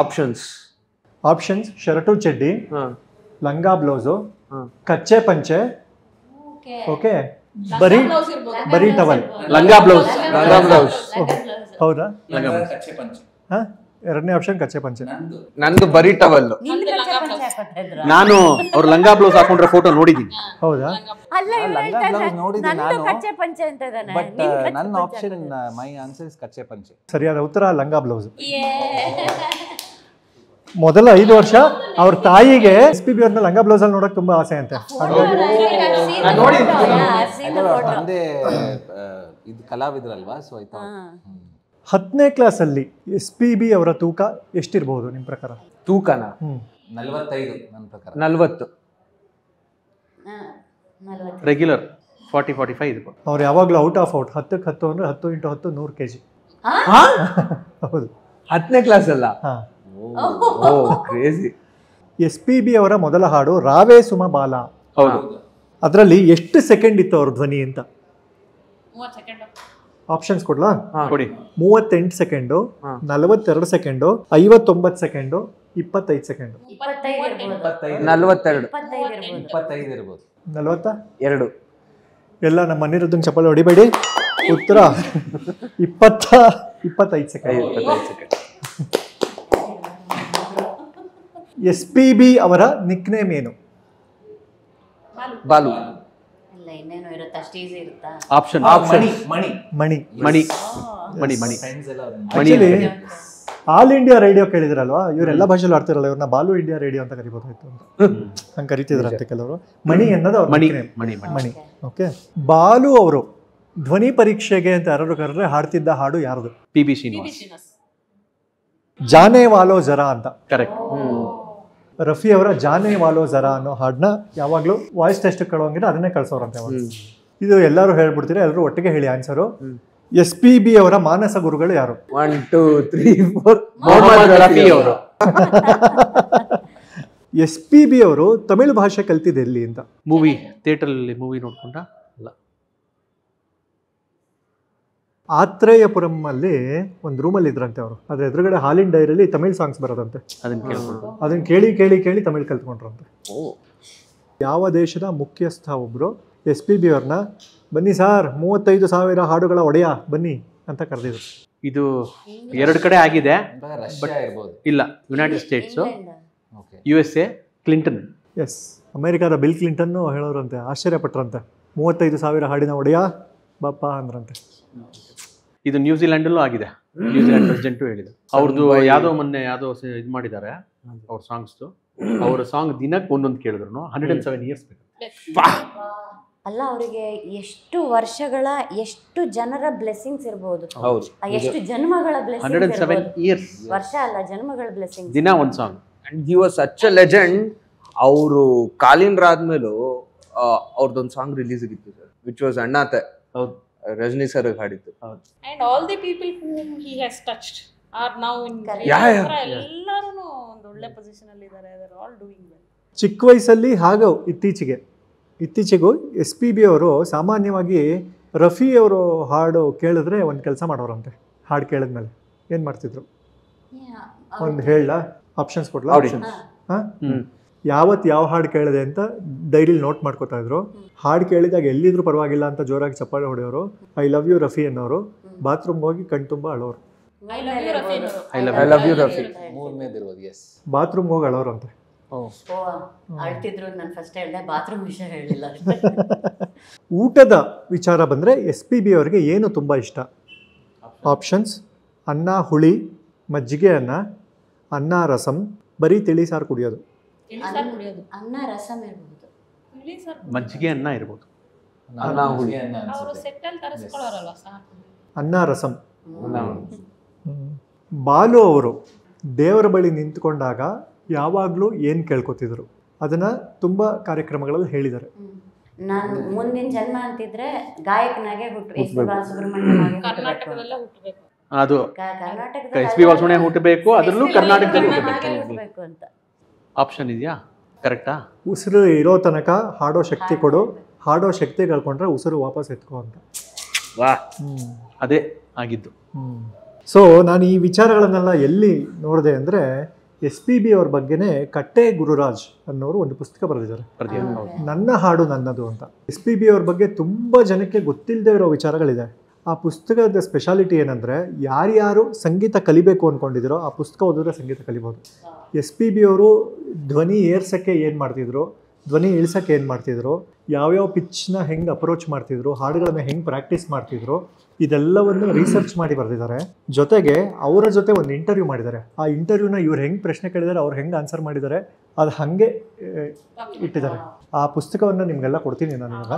ಆಪ್ಷನ್ಸ್ ಶರ್ಟು ಚಡ್ಡಿ, ಲಂಗ ಬ್ಲೌಸು, ಕಚ್ಚೆ ಪಂಚೆ, ಓಕೆ, ಬರೀ ಟವಲ್. ಲಂಗ ಬ್ಲೌಸ್. ಹೌದಾ? ಎರಡನೇ ಆಪ್ಷನ್ ಕಚ್ಚೆ ಪಂಚೆ. ನಂದು ಬರೀ ಟವಲ್. ನಾನು ಅವ್ರ ಲಂಗ ಬ್ಲೌಸ್ ಹಾಕೊಂಡ್ರೆ ಫೋಟೋ ನೋಡಿದ್ದೀನಿ. ಹೌದಾ? ನನ್ನ ಆಪ್ಷನ್, ಮೈ ಆನ್ಸರ್ ಇಸ್ ಕಚ್ಚೆ ಪಂಚೆ. ಸರಿಯಾದ ಉತ್ತರ ಲಂಗ ಬ್ಲೌಸ್. ಮೊದಲ 5 ವರ್ಷ ಅವ್ರ ತಾಯಿಗೆ SPB ಅವ್ರನ್ನ ಲಂಗ ಬ್ಲೌಸ್ ಅಲ್ಲಿ ನೋಡಕ್ ತುಂಬಾ ಆಸೆ ಅಂತೆ. ತಂದೆ ಇದು ಕಲಾವಿದ್ರಲ್ವಾ, ಸೊ ಆಯ್ತಾ. 10ನೇ ಕ್ಲಾಸಲ್ಲಿ SPB ಅವರ ತೂಕ ಎಷ್ಟಿರ್ಬೋದು ನಿಮ್ಮ ಪ್ರಕಾರ? ತೂಕನ 45 ನನ್ನ ಪ್ರಕಾರ. 40. ರೆಗ್ಯುಲರ್ 40-45 ಇರ್ಬೋದು. ಅವ್ರು ಯಾವಾಗಲೂ ಔಟ್ ಆಫ್ ಔಟ್. 10ಕ್ಕೆ 10 ಅಂದರೆ 10 × 10 100 kg. ಹೌದು, 10ನೇ ಕ್ಲಾಸ್ ಅಲ್ಲ. ಹಾಂ. ಓ ಕ್ರೇಜಿ. SPB ಅವರ ಮೊದಲ ಹಾಡು ರಾವೇ ಸುಮ ಬಾಲ. ಹೌದು. ಅದರಲ್ಲಿ ಎಷ್ಟು ಸೆಕೆಂಡ್ ಇತ್ತು ಅವ್ರ ಧ್ವನಿ ಅಂತ? ಆಪ್ಷನ್ಸ್ ಕೊಡ್ಲಾ? ಕೊಡಿ. 38 ಸೆಕೆಂಡು, 42 ಸೆಕೆಂಡು, 59 ಸೆಕೆಂಡು, 25 ಸೆಕೆಂಡು. 42. 25 ಇರ್ಬೋದು. 42. ಎಲ್ಲ ನಮ್ಮ ಅನಿರುದ್ಧನ್ ಚಪ್ಪಲಿ ಹೊಡಿಬೇಡಿ. ಉತ್ತರ 25 ಸೆಕೆಂಡ್. SPB ಅವರ ನಿಕ್ ನೇಮ್ ಏನು? ಬಾಲು. ಇಲ್ಲ ಇನ್ನೇನು ಇರುತ್ತೆ, ಅಷ್ಟು ಈಸಿ ಇರುತ್ತಾ? ಆಪ್ಷನ್ ಮಣಿ. ಮಣಿ. ಆಲ್ ಇಂಡಿಯಾ ರೇಡಿಯೋ ಕೇಳಿದ್ರಲ್ವಾ, ಇವರೆಲ್ಲ ಭಾಷೆಲಿ ಆಡ್ತಿರಲ್ಲ, ಇವ್ರನ್ನ ಬಾಲು ಇಂಡಿಯಾ ರೇಡಿಯೋ ಅಂತ ಕರಿಬೋದಾಯ್ತು ಅಂತ ಹಂಗೆ ಕರಿತಿದ್ರಂತೆ ಕೆಲವರು. ಮಣಿ ಅನ್ನೋದು ಅವ್ರ ಮಣಿ. ಓಕೆ. ಬಾಲು ಅವರು ಧ್ವನಿ ಪರೀಕ್ಷೆಗೆ ಅಂತ ಯಾರು ಕರೆದ್ರೆ ಹಾಡ್ತಿದ್ದ ಹಾಡು ಯಾರ್ದು? PB ಶ್ರೀನಿವಾಸ್. ಜಾನೆ ವಾಲೋ ಜರಾ ಅಂತ. ಕರೆಕ್ಟ್. ರಫಿ ಅವರ ಜಾನೆ ವಾಲೋ ಜರಾ ಅನ್ನೋ ಹಾಡನ್ನ ಯಾವಾಗಲೂ ವಾಯ್ಸ್ ಟೆಸ್ಟ್ ಕಳೋಂಗಿದ್ರೆ ಅದನ್ನೇ ಕಳ್ಸೋರಂತೆ. ಇದು ಎಲ್ಲರೂ ಹೇಳ್ಬಿಡ್ತೀರಾ, ಎಲ್ಲರೂ ಒಟ್ಟಿಗೆ ಹೇಳಿ ಆನ್ಸರು. SPB ಅವರ ಮಾನಸ ಗುರುಗಳು ಯಾರು? 1 2 3 4 ಮೊಹಮ್ಮದ್ ರಫಿ ಅವರು. SPB ಅವರು ತಮಿಳು ಭಾಷೆ ಕಲ್ತಿದ್ದು ಎಲ್ಲಿ ಅಂತ? ಮೂವಿ ಥಿಯೇಟರಲ್ಲಿ ಮೂವಿ ನೋಡ್ಕೊಂಡ ಅಲ್ಲ, ಆತ್ರೇಯಪುರಂ ಅಲ್ಲಿ ಒಂದು ರೂಮಲ್ಲಿ ಇದ್ರಂತೆ ಅವರು. ಅದ್ರ ಎದುರುಗಡೆ ಹಾಲಿನ ಡೈರಿಯಲ್ಲಿ ತಮಿಳ್ ಸಾಂಗ್ಸ್ ಬರೋದಂತೆ. ಅದನ್ನ ಕೇಳಿ ಕೇಳಿ ಕೇಳಿ ತಮಿಳ್ ಕಲ್ತ್ಕೊಂಡ್ರಂತೆ. ಯಾವ ದೇಶದ ಮುಖ್ಯಸ್ಥ ಒಬ್ರು SPB ಅವ್ರನ್ನ ಬನ್ನಿ ಸಾರ್ 35,000 ಹಾಡುಗಳ ಒಡೆಯ ಬನ್ನಿ ಅಂತ ಕರೆದಿದ್ರು? ಇದು 2 ಕಡೆ ಆಗಿದೆ. ರಷ್ಯಾ ಇರ್ಬೋದು. ಇಲ್ಲ, United States, USA, Clinton. Yes, ಅಮೆರಿಕಾದ ಬಿಲ್ ಕ್ಲಿಂಟನ್ ಹೇಳೋರಂತೆ, ಆಶ್ಚರ್ಯಪಟ್ರಂತೆ. 35,000 ಹಾಡಿನ ಒಡೆಯ ಬಾಪ ಅಂದ್ರಂತೆ. ಇದು ನ್ಯೂಜಿಲೆಂಡಲ್ಲೂ ಆಗಿದೆ. ನ್ಯೂಜಿಲೆಂಡ್ ಪ್ರೆಸಿಡೆಂಟು ಹೇಳಿದ್ರು. ಅವ್ರದ್ದು ಮೊನ್ನೆ ಇದು ಮಾಡಿದ್ದಾರೆ ಅವ್ರ ಸಾಂಗ್ಸ್ದು. ಅವ್ರ ಸಾಂಗ್ ದಿನಕ್ಕೆ ಒಂದೊಂದು ಕೇಳಿದ್ರು. 107 ಇಯರ್ಸ್ ಬೇಕು. ಅಲ್ಲ, ಅವರಿಗೆ ಎಷ್ಟು ವರ್ಷಗಳ ಎಷ್ಟು ಜನರ ಬ್ಲೆಸ್ಸಿಂಗ್ಸ್ ಇರಬಹುದು, ಎಷ್ಟು ಜನ್ಮಗಳ ಬ್ಲೆಸ್ಸಿಂಗ್ಸ್. 107 ಇಯರ್ಸ್. ವರ್ಷ ಅಲ್ಲ, ಜನ್ಮಗಳ ಬ್ಲೆಸ್ಸಿಂಗ್ಸ್. ದಿನ ಒಂದು song. And he was such a legend. ಅವರು ಕಾಲಿನ್ರಾದ್ಮೇಲೂ ಅವ್ರದ್ದೊಂದು ಸಾಂಗ್ ರಿಲೀಸ್ ಆಗಿತ್ತು ಸರ್, ವಿಚ್ ವಾಸ್ ಅಣ್ಣಾತೆ. ಹೌದು, ರಜನಿ ಸರ್ ಹಾಡಿತ್ತು. And all the people whom he has touched are now in ಎಲ್ಲರೂ ಒಂದು ಒಳ್ಳೆ ಪೊಸಿಷನ್ ಅಲ್ಲಿ ಇದ್ದಾರೆ. they are all doing well. ಚಿಕ್ಕ ವಯಸ್ಸಲ್ಲಿ ಹಾಗೂ ಇತ್ತೀಚೆಗೂ SPB ಅವರು ಸಾಮಾನ್ಯವಾಗಿ ರಫಿ ಅವರು ಹಾಡು ಕೇಳಿದ್ರೆ ಒಂದು ಕೆಲಸ ಮಾಡೋರಂತೆ. ಹಾಡು ಕೇಳಿದ್ಮೇಲೆ ಏನು ಮಾಡ್ತಿದ್ರು? ಒಂದು ಹೇಳ, ಆಪ್ಷನ್ಸ್ ಕೊಡ್ಲಾ? ಯಾವ ಹಾಡು ಕೇಳಿದೆ ಅಂತ ಡೈರಿಲಿ ನೋಟ್ ಮಾಡ್ಕೋತಾ ಇದ್ರು. ಹಾಡು ಕೇಳಿದಾಗ ಎಲ್ಲಿದ್ರು ಪರವಾಗಿಲ್ಲ ಅಂತ ಜೋರಾಗಿ ಚಪ್ಪಾಳೆ ಹೊಡೆಯೋರು. ಐ ಲವ್ ಯು ರಫಿ ಅನ್ನೋರು. ಬಾತ್ರೂಮ್ಗೆ ಹೋಗಿ ಕಣ್ ತುಂಬ ಅಳೋರು. ಬಾತ್ರೂಮ್ಗೆ ಹೋಗಿ ಅಳೋರು ಅಂತೆ. ಅಳ್ತಿದ್ರು. ನಾನು ಫಸ್ಟ್ ಹೇಳಿದೆ, ಬಾತ್ರೂಮ್ ವಿಷಯ ಹೇಳಿಲ್ಲ. ಊಟದ ವಿಚಾರ ಬಂದರೆ SPB ಅವರಿಗೆ ಏನು ತುಂಬ ಇಷ್ಟ? ಆಪ್ಷನ್ಸ್: ಅನ್ನ ಹುಳಿ, ಮಜ್ಜಿಗೆ ಅನ್ನ, ಅನ್ನ ರಸಂ, ಬರೀ ತಿಳಿ ಸಾರು ಕುಡಿಯೋದು. ಅನ್ನ ರಸಂ ಇರ್ಬೋದು, ಮಜ್ಜಿಗೆ ಅನ್ನ ಇರ್ಬೋದು, ಅನ್ನ ರಸಂ. ಬಾಲು ಅವರು ದೇವರ ಬಳಿ ನಿಂತ್ಕೊಂಡಾಗ ಯಾವಾಗಲೂ ಏನು ಕೇಳ್ಕೊತಿದ್ರು? ಅದನ್ನ ತುಂಬ ಕಾರ್ಯಕ್ರಮಗಳಲ್ಲಿ ಹೇಳಿದ್ದಾರೆ. ನಾನು ಮುಂದಿನ ಜನ್ಮ ಅಂತಿದ್ರೆ ಗಾಯಕನಾಗೆ ಬಾಲಸುಬ್ರಹ್ಮಣ್ಯ ಕರ್ನಾಟಕದಲ್ಲೇ ಹುಟ್ಟಬೇಕು. ಅದು SPB ಬಾಲಸುಬ್ರಹ್ಮಣ್ಯ ಹುಟ್ಟಬೇಕು, ಅದರಲ್ಲೂ ಕರ್ನಾಟಕದಲ್ಲಿ ಹುಟ್ಟಬೇಕು ಅಂತ ಆಪ್ಷನ್ ಇದೆಯಾ? ಕರೆಕ್ಟಾ? ಉಸಿರು ಇರೋ ತನಕ ಹಾಡೋ ಶಕ್ತಿ ಕೊಡು, ಹಾಡೋ ಶಕ್ತಿ ಕಳ್ಕೊಂಡ್ರೆ ಉಸಿರು ವಾಪಸ್ ಎತ್ಕೋ ಅಂತ. ಅದೇ ಆಗಿದ್ದು. ಸೊ ನಾನು ಈ ವಿಚಾರಗಳನ್ನೆಲ್ಲ ಎಲ್ಲಿ ನೋಡಿದೆ ಅಂದರೆ SPB ಅವ್ರ ಬಗ್ಗೆನೇ ಕಟ್ಟೆ ಗುರುರಾಜ್ ಅನ್ನೋರು ಒಂದು ಪುಸ್ತಕ ಬರೆದಿದ್ದಾರೆ, ನನ್ನ ಹಾಡು ನನ್ನದು ಅಂತ. SPB ಅವ್ರ ಬಗ್ಗೆ ತುಂಬ ಜನಕ್ಕೆ ಗೊತ್ತಿಲ್ಲದೆ ಇರೋ ವಿಚಾರಗಳಿದೆ. ಆ ಪುಸ್ತಕದ ಸ್ಪೆಷಾಲಿಟಿ ಏನಂದರೆ, ಯಾರ್ಯಾರು ಸಂಗೀತ ಕಲಿಬೇಕು ಅಂದ್ಕೊಂಡಿದ್ದೀರೋ ಆ ಪುಸ್ತಕ ಓದಿದ್ರೆ ಸಂಗೀತ ಕಲಿಬೋದು. SPB ಅವರು ಧ್ವನಿ ಏರ್ಸೋಕ್ಕೆ ಏನು ಮಾಡ್ತಿದ್ರು, ಧ್ವನಿ ಇಳಿಸೋಕ್ಕೆ ಏನು ಮಾಡ್ತಿದ್ರು, ಯಾವ್ಯಾವ ಪಿಚ್ನ ಹೆಂಗೆ ಅಪ್ರೋಚ್ ಮಾಡ್ತಿದ್ರು, ಹಾಡುಗಳನ್ನ ಹೆಂಗೆ ಪ್ರಾಕ್ಟೀಸ್ ಮಾಡ್ತಿದ್ರು, ಇದೆಲ್ಲವನ್ನು ರಿಸರ್ಚ್ ಮಾಡಿ ಬರೆದಿದ್ದಾರೆ. ಜೊತೆಗೆ ಅವರ ಜೊತೆ ಒಂದು ಇಂಟರ್ವ್ಯೂ ಮಾಡಿದ್ದಾರೆ. ಆ ಇಂಟರ್ವ್ಯೂನ ಇವ್ರು ಹೆಂಗೆ ಪ್ರಶ್ನೆ ಕೇಳಿದ್ದಾರೆ, ಅವ್ರು ಹೆಂಗೆ ಆನ್ಸರ್ ಮಾಡಿದ್ದಾರೆ, ಅದು ಹಾಗೆ ಇಟ್ಟಿದ್ದಾರೆ. ಆ ಪುಸ್ತಕವನ್ನು ನಿಮಗೆಲ್ಲ ಕೊಡ್ತೀನಿ ನಾನು ಇವಾಗ.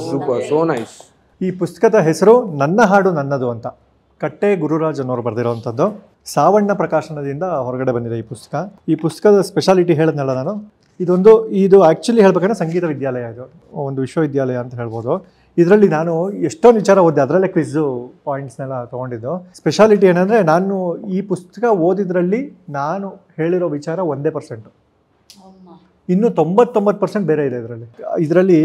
Super, so nice. ಈ ಪುಸ್ತಕದ ಹೆಸರು ನನ್ನ ಹಾಡು ನನ್ನದು ಅಂತ. ಕಟ್ಟೆ ಗುರುರಾಜ್ ಅನ್ನೋರು ಬರೆದಿರೋವಂಥದ್ದು. ಸಾವಣ್ಣ ಪ್ರಕಾಶನದಿಂದ ಹೊರಗಡೆ ಬಂದಿದೆ ಈ ಪುಸ್ತಕ. ಈ ಪುಸ್ತಕದ ಸ್ಪೆಷಾಲಿಟಿ ಹೇಳಿದ್ನಲ್ಲ ನಾನು, ಇದು ಆ್ಯಕ್ಚುಲಿ ಹೇಳ್ಬೇಕಂದ್ರೆ ಸಂಗೀತ ವಿದ್ಯಾಲಯ, ಇದು ಒಂದು ವಿಶ್ವವಿದ್ಯಾಲಯ ಅಂತ ಹೇಳ್ಬೋದು. ಇದರಲ್ಲಿ ನಾನು ಎಷ್ಟೊಂದು ವಿಚಾರ ಓದಿದೆ, ಅದರಲ್ಲೇ ಕ್ವಿಝು ಪಾಯಿಂಟ್ಸ್ನೆಲ್ಲ ತೊಗೊಂಡಿದ್ದು. ಸ್ಪೆಷಾಲಿಟಿ ಏನಂದರೆ, ನಾನು ಈ ಪುಸ್ತಕ ಓದಿದ್ರಲ್ಲಿ ನಾನು ಹೇಳಿರೋ ವಿಚಾರ 1%. ಇನ್ನು 99% ಬೇರೆ ಇದೆ ಇದರಲ್ಲಿ.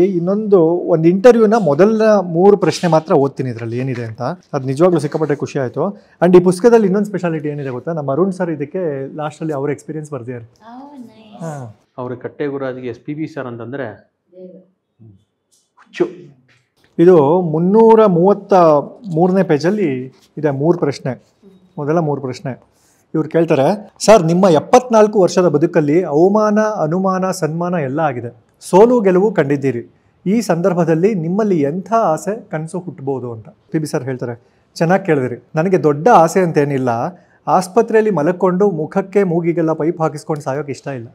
ಒಂದು ಇಂಟರ್ವ್ಯೂನ ಮೊದಲ 3 ಪ್ರಶ್ನೆ ಮಾತ್ರ ಓದ್ತೀನಿ ಇದರಲ್ಲಿ ಏನಿದೆ ಅಂತ. ಅದು ನಿಜವಾಗ್ಲೂ ಸಿಕ್ಕಾಪಟ್ಟೆ ಖುಷಿ ಆಯಿತು. ಆ್ಯಂಡ್ ಈ ಪುಸ್ತಕದಲ್ಲಿ ಇನ್ನೊಂದು ಸ್ಪೆಷಾಲಿಟಿ ಏನಿದೆ ಗೊತ್ತಾ, ನಮ್ಮ ಅರುಣ್ ಸರ್ ಇದಕ್ಕೆ ಲಾಸ್ಟಲ್ಲಿ ಅವ್ರ ಎಕ್ಸ್ಪೀರಿಯನ್ಸ್ ಬರ್ದಿದ್ದಾರೆ. ಹಾಂ, ಅವ್ರ ಕಟ್ಟೆ ಗುರುರಾಜ್ಗೆ SPB ಸರ್ ಅಂತಂದರೆ ಹುಚ್ಚು. ಇದು 333ನೇ ಪೇಜಲ್ಲಿ ಇದೆ 3 ಪ್ರಶ್ನೆ. ಮೊದಲ 3 ಪ್ರಶ್ನೆ ಇವ್ರು ಕೇಳ್ತಾರೆ, ಸರ್ ನಿಮ್ಮ 74 ವರ್ಷದ ಬದುಕಲ್ಲಿ ಅವಮಾನ, ಅನುಮಾನ, ಸನ್ಮಾನ ಎಲ್ಲ ಆಗಿದೆ, ಸೋಲು ಗೆಲುವು ಕಂಡಿದ್ದೀರಿ. ಈ ಸಂದರ್ಭದಲ್ಲಿ ನಿಮ್ಮಲ್ಲಿ ಎಂಥ ಆಸೆ ಕನಸು ಹುಟ್ಟಬಹುದು ಅಂತ SPB ಸರ್ ಹೇಳ್ತಾರೆ. ಚೆನ್ನಾಗಿ ಕೇಳಿದ್ರಿ. ನನಗೆ ದೊಡ್ಡ ಆಸೆ ಅಂತೇನಿಲ್ಲ, ಆಸ್ಪತ್ರೆಯಲ್ಲಿ ಮಲಕ್ಕೊಂಡು ಮುಖಕ್ಕೆ ಮೂಗಿಗೆಲ್ಲ ಪೈಪ್ ಹಾಕಿಸ್ಕೊಂಡು ಸಾಯೋಕೆ ಇಷ್ಟ ಇಲ್ಲ.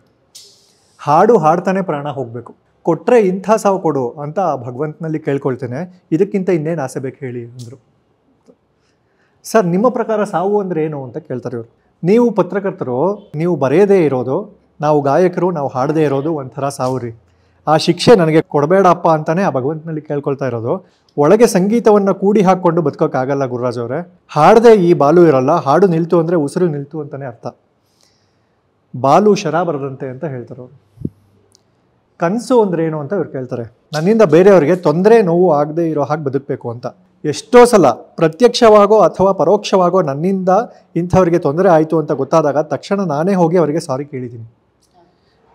ಹಾಡು ಹಾಡ್ತಾನೆ ಪ್ರಾಣ ಹೋಗಬೇಕು, ಕೊಟ್ಟರೆ ಇಂಥ ಸಾವು ಕೊಡು ಅಂತ ಭಗವಂತನಲ್ಲಿ ಕೇಳ್ಕೊಳ್ತೇನೆ, ಇದಕ್ಕಿಂತ ಇನ್ನೇನು ಆಸೆ ಬೇಕು ಹೇಳಿ ಅಂದರು. ಸರ್ ನಿಮ್ಮ ಪ್ರಕಾರ ಸಾವು ಅಂದರೆ ಏನು ಅಂತ ಕೇಳ್ತಾರೆ ಇವರು. ನೀವು ಪತ್ರಕರ್ತರು, ನೀವು ಬರೆಯದೇ ಇರೋದು, ನಾವು ಗಾಯಕರು ನಾವು ಹಾಡದೇ ಇರೋದು ಒಂಥರ ಸಾವು ರೀ. ಆ ಶಿಕ್ಷೆ ನನಗೆ ಕೊಡಬೇಡಪ್ಪ ಅಂತಾನೆ ಆ ಭಗವಂತನಲ್ಲಿ ಕೇಳ್ಕೊಳ್ತಾ ಇರೋದು. ಒಳಗೆ ಸಂಗೀತವನ್ನು ಕೂಡಿ ಹಾಕ್ಕೊಂಡು ಬದುಕೋಕ್ಕಾಗಲ್ಲ ಗುರುರಾಜ್ ಅವರೇ. ಹಾಡದೆ ಈ ಬಾಲು ಇರೋಲ್ಲ, ಹಾಡು ನಿಲ್ತು ಅಂದರೆ ಉಸಿರು ನಿಲ್ತು ಅಂತಲೇ ಅರ್ಥ. ಬಾಲು ಶರ ಬರದಂತೆ ಅಂತ ಹೇಳ್ತಾರೆ ಅವರು. ಕನಸು ಅಂದರೆ ಏನು ಅಂತ ಇವ್ರು ಕೇಳ್ತಾರೆ. ನನ್ನಿಂದ ಬೇರೆಯವರಿಗೆ ತೊಂದರೆ ನೋವು ಆಗದೆ ಇರೋ ಹಾಗೆ ಬದುಕಬೇಕು ಅಂತ. ಎಷ್ಟೋ ಸಲ ಪ್ರತ್ಯಕ್ಷವಾಗೋ ಅಥವಾ ಪರೋಕ್ಷವಾಗೋ ನನ್ನಿಂದ ಇಂಥವ್ರಿಗೆ ತೊಂದರೆ ಆಯಿತು ಅಂತ ಗೊತ್ತಾದಾಗ ತಕ್ಷಣ ನಾನೇ ಹೋಗಿ ಅವರಿಗೆ ಸಾರಿ ಕೇಳಿದ್ದೀನಿ.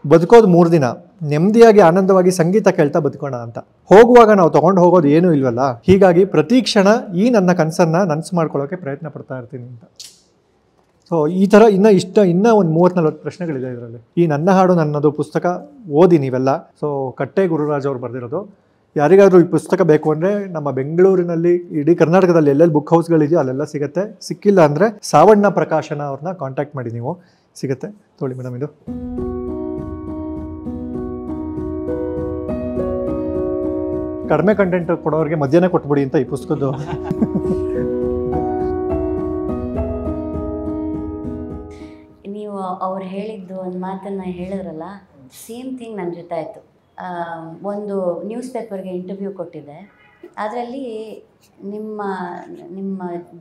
ಬದುಕೋದು 3 ದಿನ, ನೆಮ್ಮದಿಯಾಗಿ ಆನಂದವಾಗಿ ಸಂಗೀತ ಕೇಳ್ತಾ ಬದುಕೋಣ ಅಂತ. ಹೋಗುವಾಗ ನಾವು ತೊಗೊಂಡು ಹೋಗೋದು ಏನೂ ಇಲ್ವಲ್ಲ, ಹೀಗಾಗಿ ಪ್ರತಿ ಕ್ಷಣ ಈ ನನ್ನ ಕನಸನ್ನು ನನಸು ಮಾಡ್ಕೊಳ್ಳೋಕ್ಕೆ ಪ್ರಯತ್ನ ಪಡ್ತಾ ಇರ್ತೀನಿ ಅಂತ. ಸೊ ಈ ಥರ ಇನ್ನೂ ಒಂದು 30-40 ಪ್ರಶ್ನೆಗಳಿದೆ ಇದರಲ್ಲಿ. ಈ ನನ್ನ ಹಾಡು ನನ್ನದು ಪುಸ್ತಕ ಓದಿ ನೀವೆಲ್ಲ. ಸೊ ಕಟ್ಟೆ ಗುರುರಾಜ್ ಅವ್ರು ಬರೆದಿರೋದು. ಯಾರಿಗಾದ್ರೂ ಈ ಪುಸ್ತಕ ಬೇಕು ಅಂದರೆ ನಮ್ಮ ಬೆಂಗಳೂರಿನಲ್ಲಿ, ಇಡೀ ಕರ್ನಾಟಕದಲ್ಲಿ ಎಲ್ಲೆಲ್ಲಿ ಬುಕ್ ಹೌಸ್ಗಳಿದೆಯೋ ಅಲ್ಲೆಲ್ಲ ಸಿಗುತ್ತೆ. ಸಿಕ್ಕಿಲ್ಲ ಅಂದರೆ ಸಾವಣ್ಣ ಪ್ರಕಾಶನ ಅವ್ರನ್ನ ಕಾಂಟ್ಯಾಕ್ಟ್ ಮಾಡಿ, ನೀವು ಸಿಗುತ್ತೆ. ತೊಗೊಳ್ಳಿ ಮೇಡಮ್, ಇದು ಕಡಿಮೆ ಕಂಟೆಂಟ್ ಕೊಡೋರಿಗೆ ಮಧ್ಯಾಹ್ನ ಕೊಟ್ಬಿಡಿ ಅಂತ ಈ ಪುಸ್ತಕದ್ದು. ನೀವು ಅವ್ರು ಹೇಳಿದ್ದು ಒಂದು ಮಾತನ್ನು ಹೇಳಿದ್ರಲ್ಲ, ಸೇಮ್ ಥಿಂಗ್ ನನ್ನ ಜೊತೆ ಆಯಿತು. ಒಂದು ನ್ಯೂಸ್ ಪೇಪರ್ಗೆ ಇಂಟರ್ವ್ಯೂ ಕೊಟ್ಟಿದ್ದೆ. ಅದರಲ್ಲಿ ನಿಮ್ಮ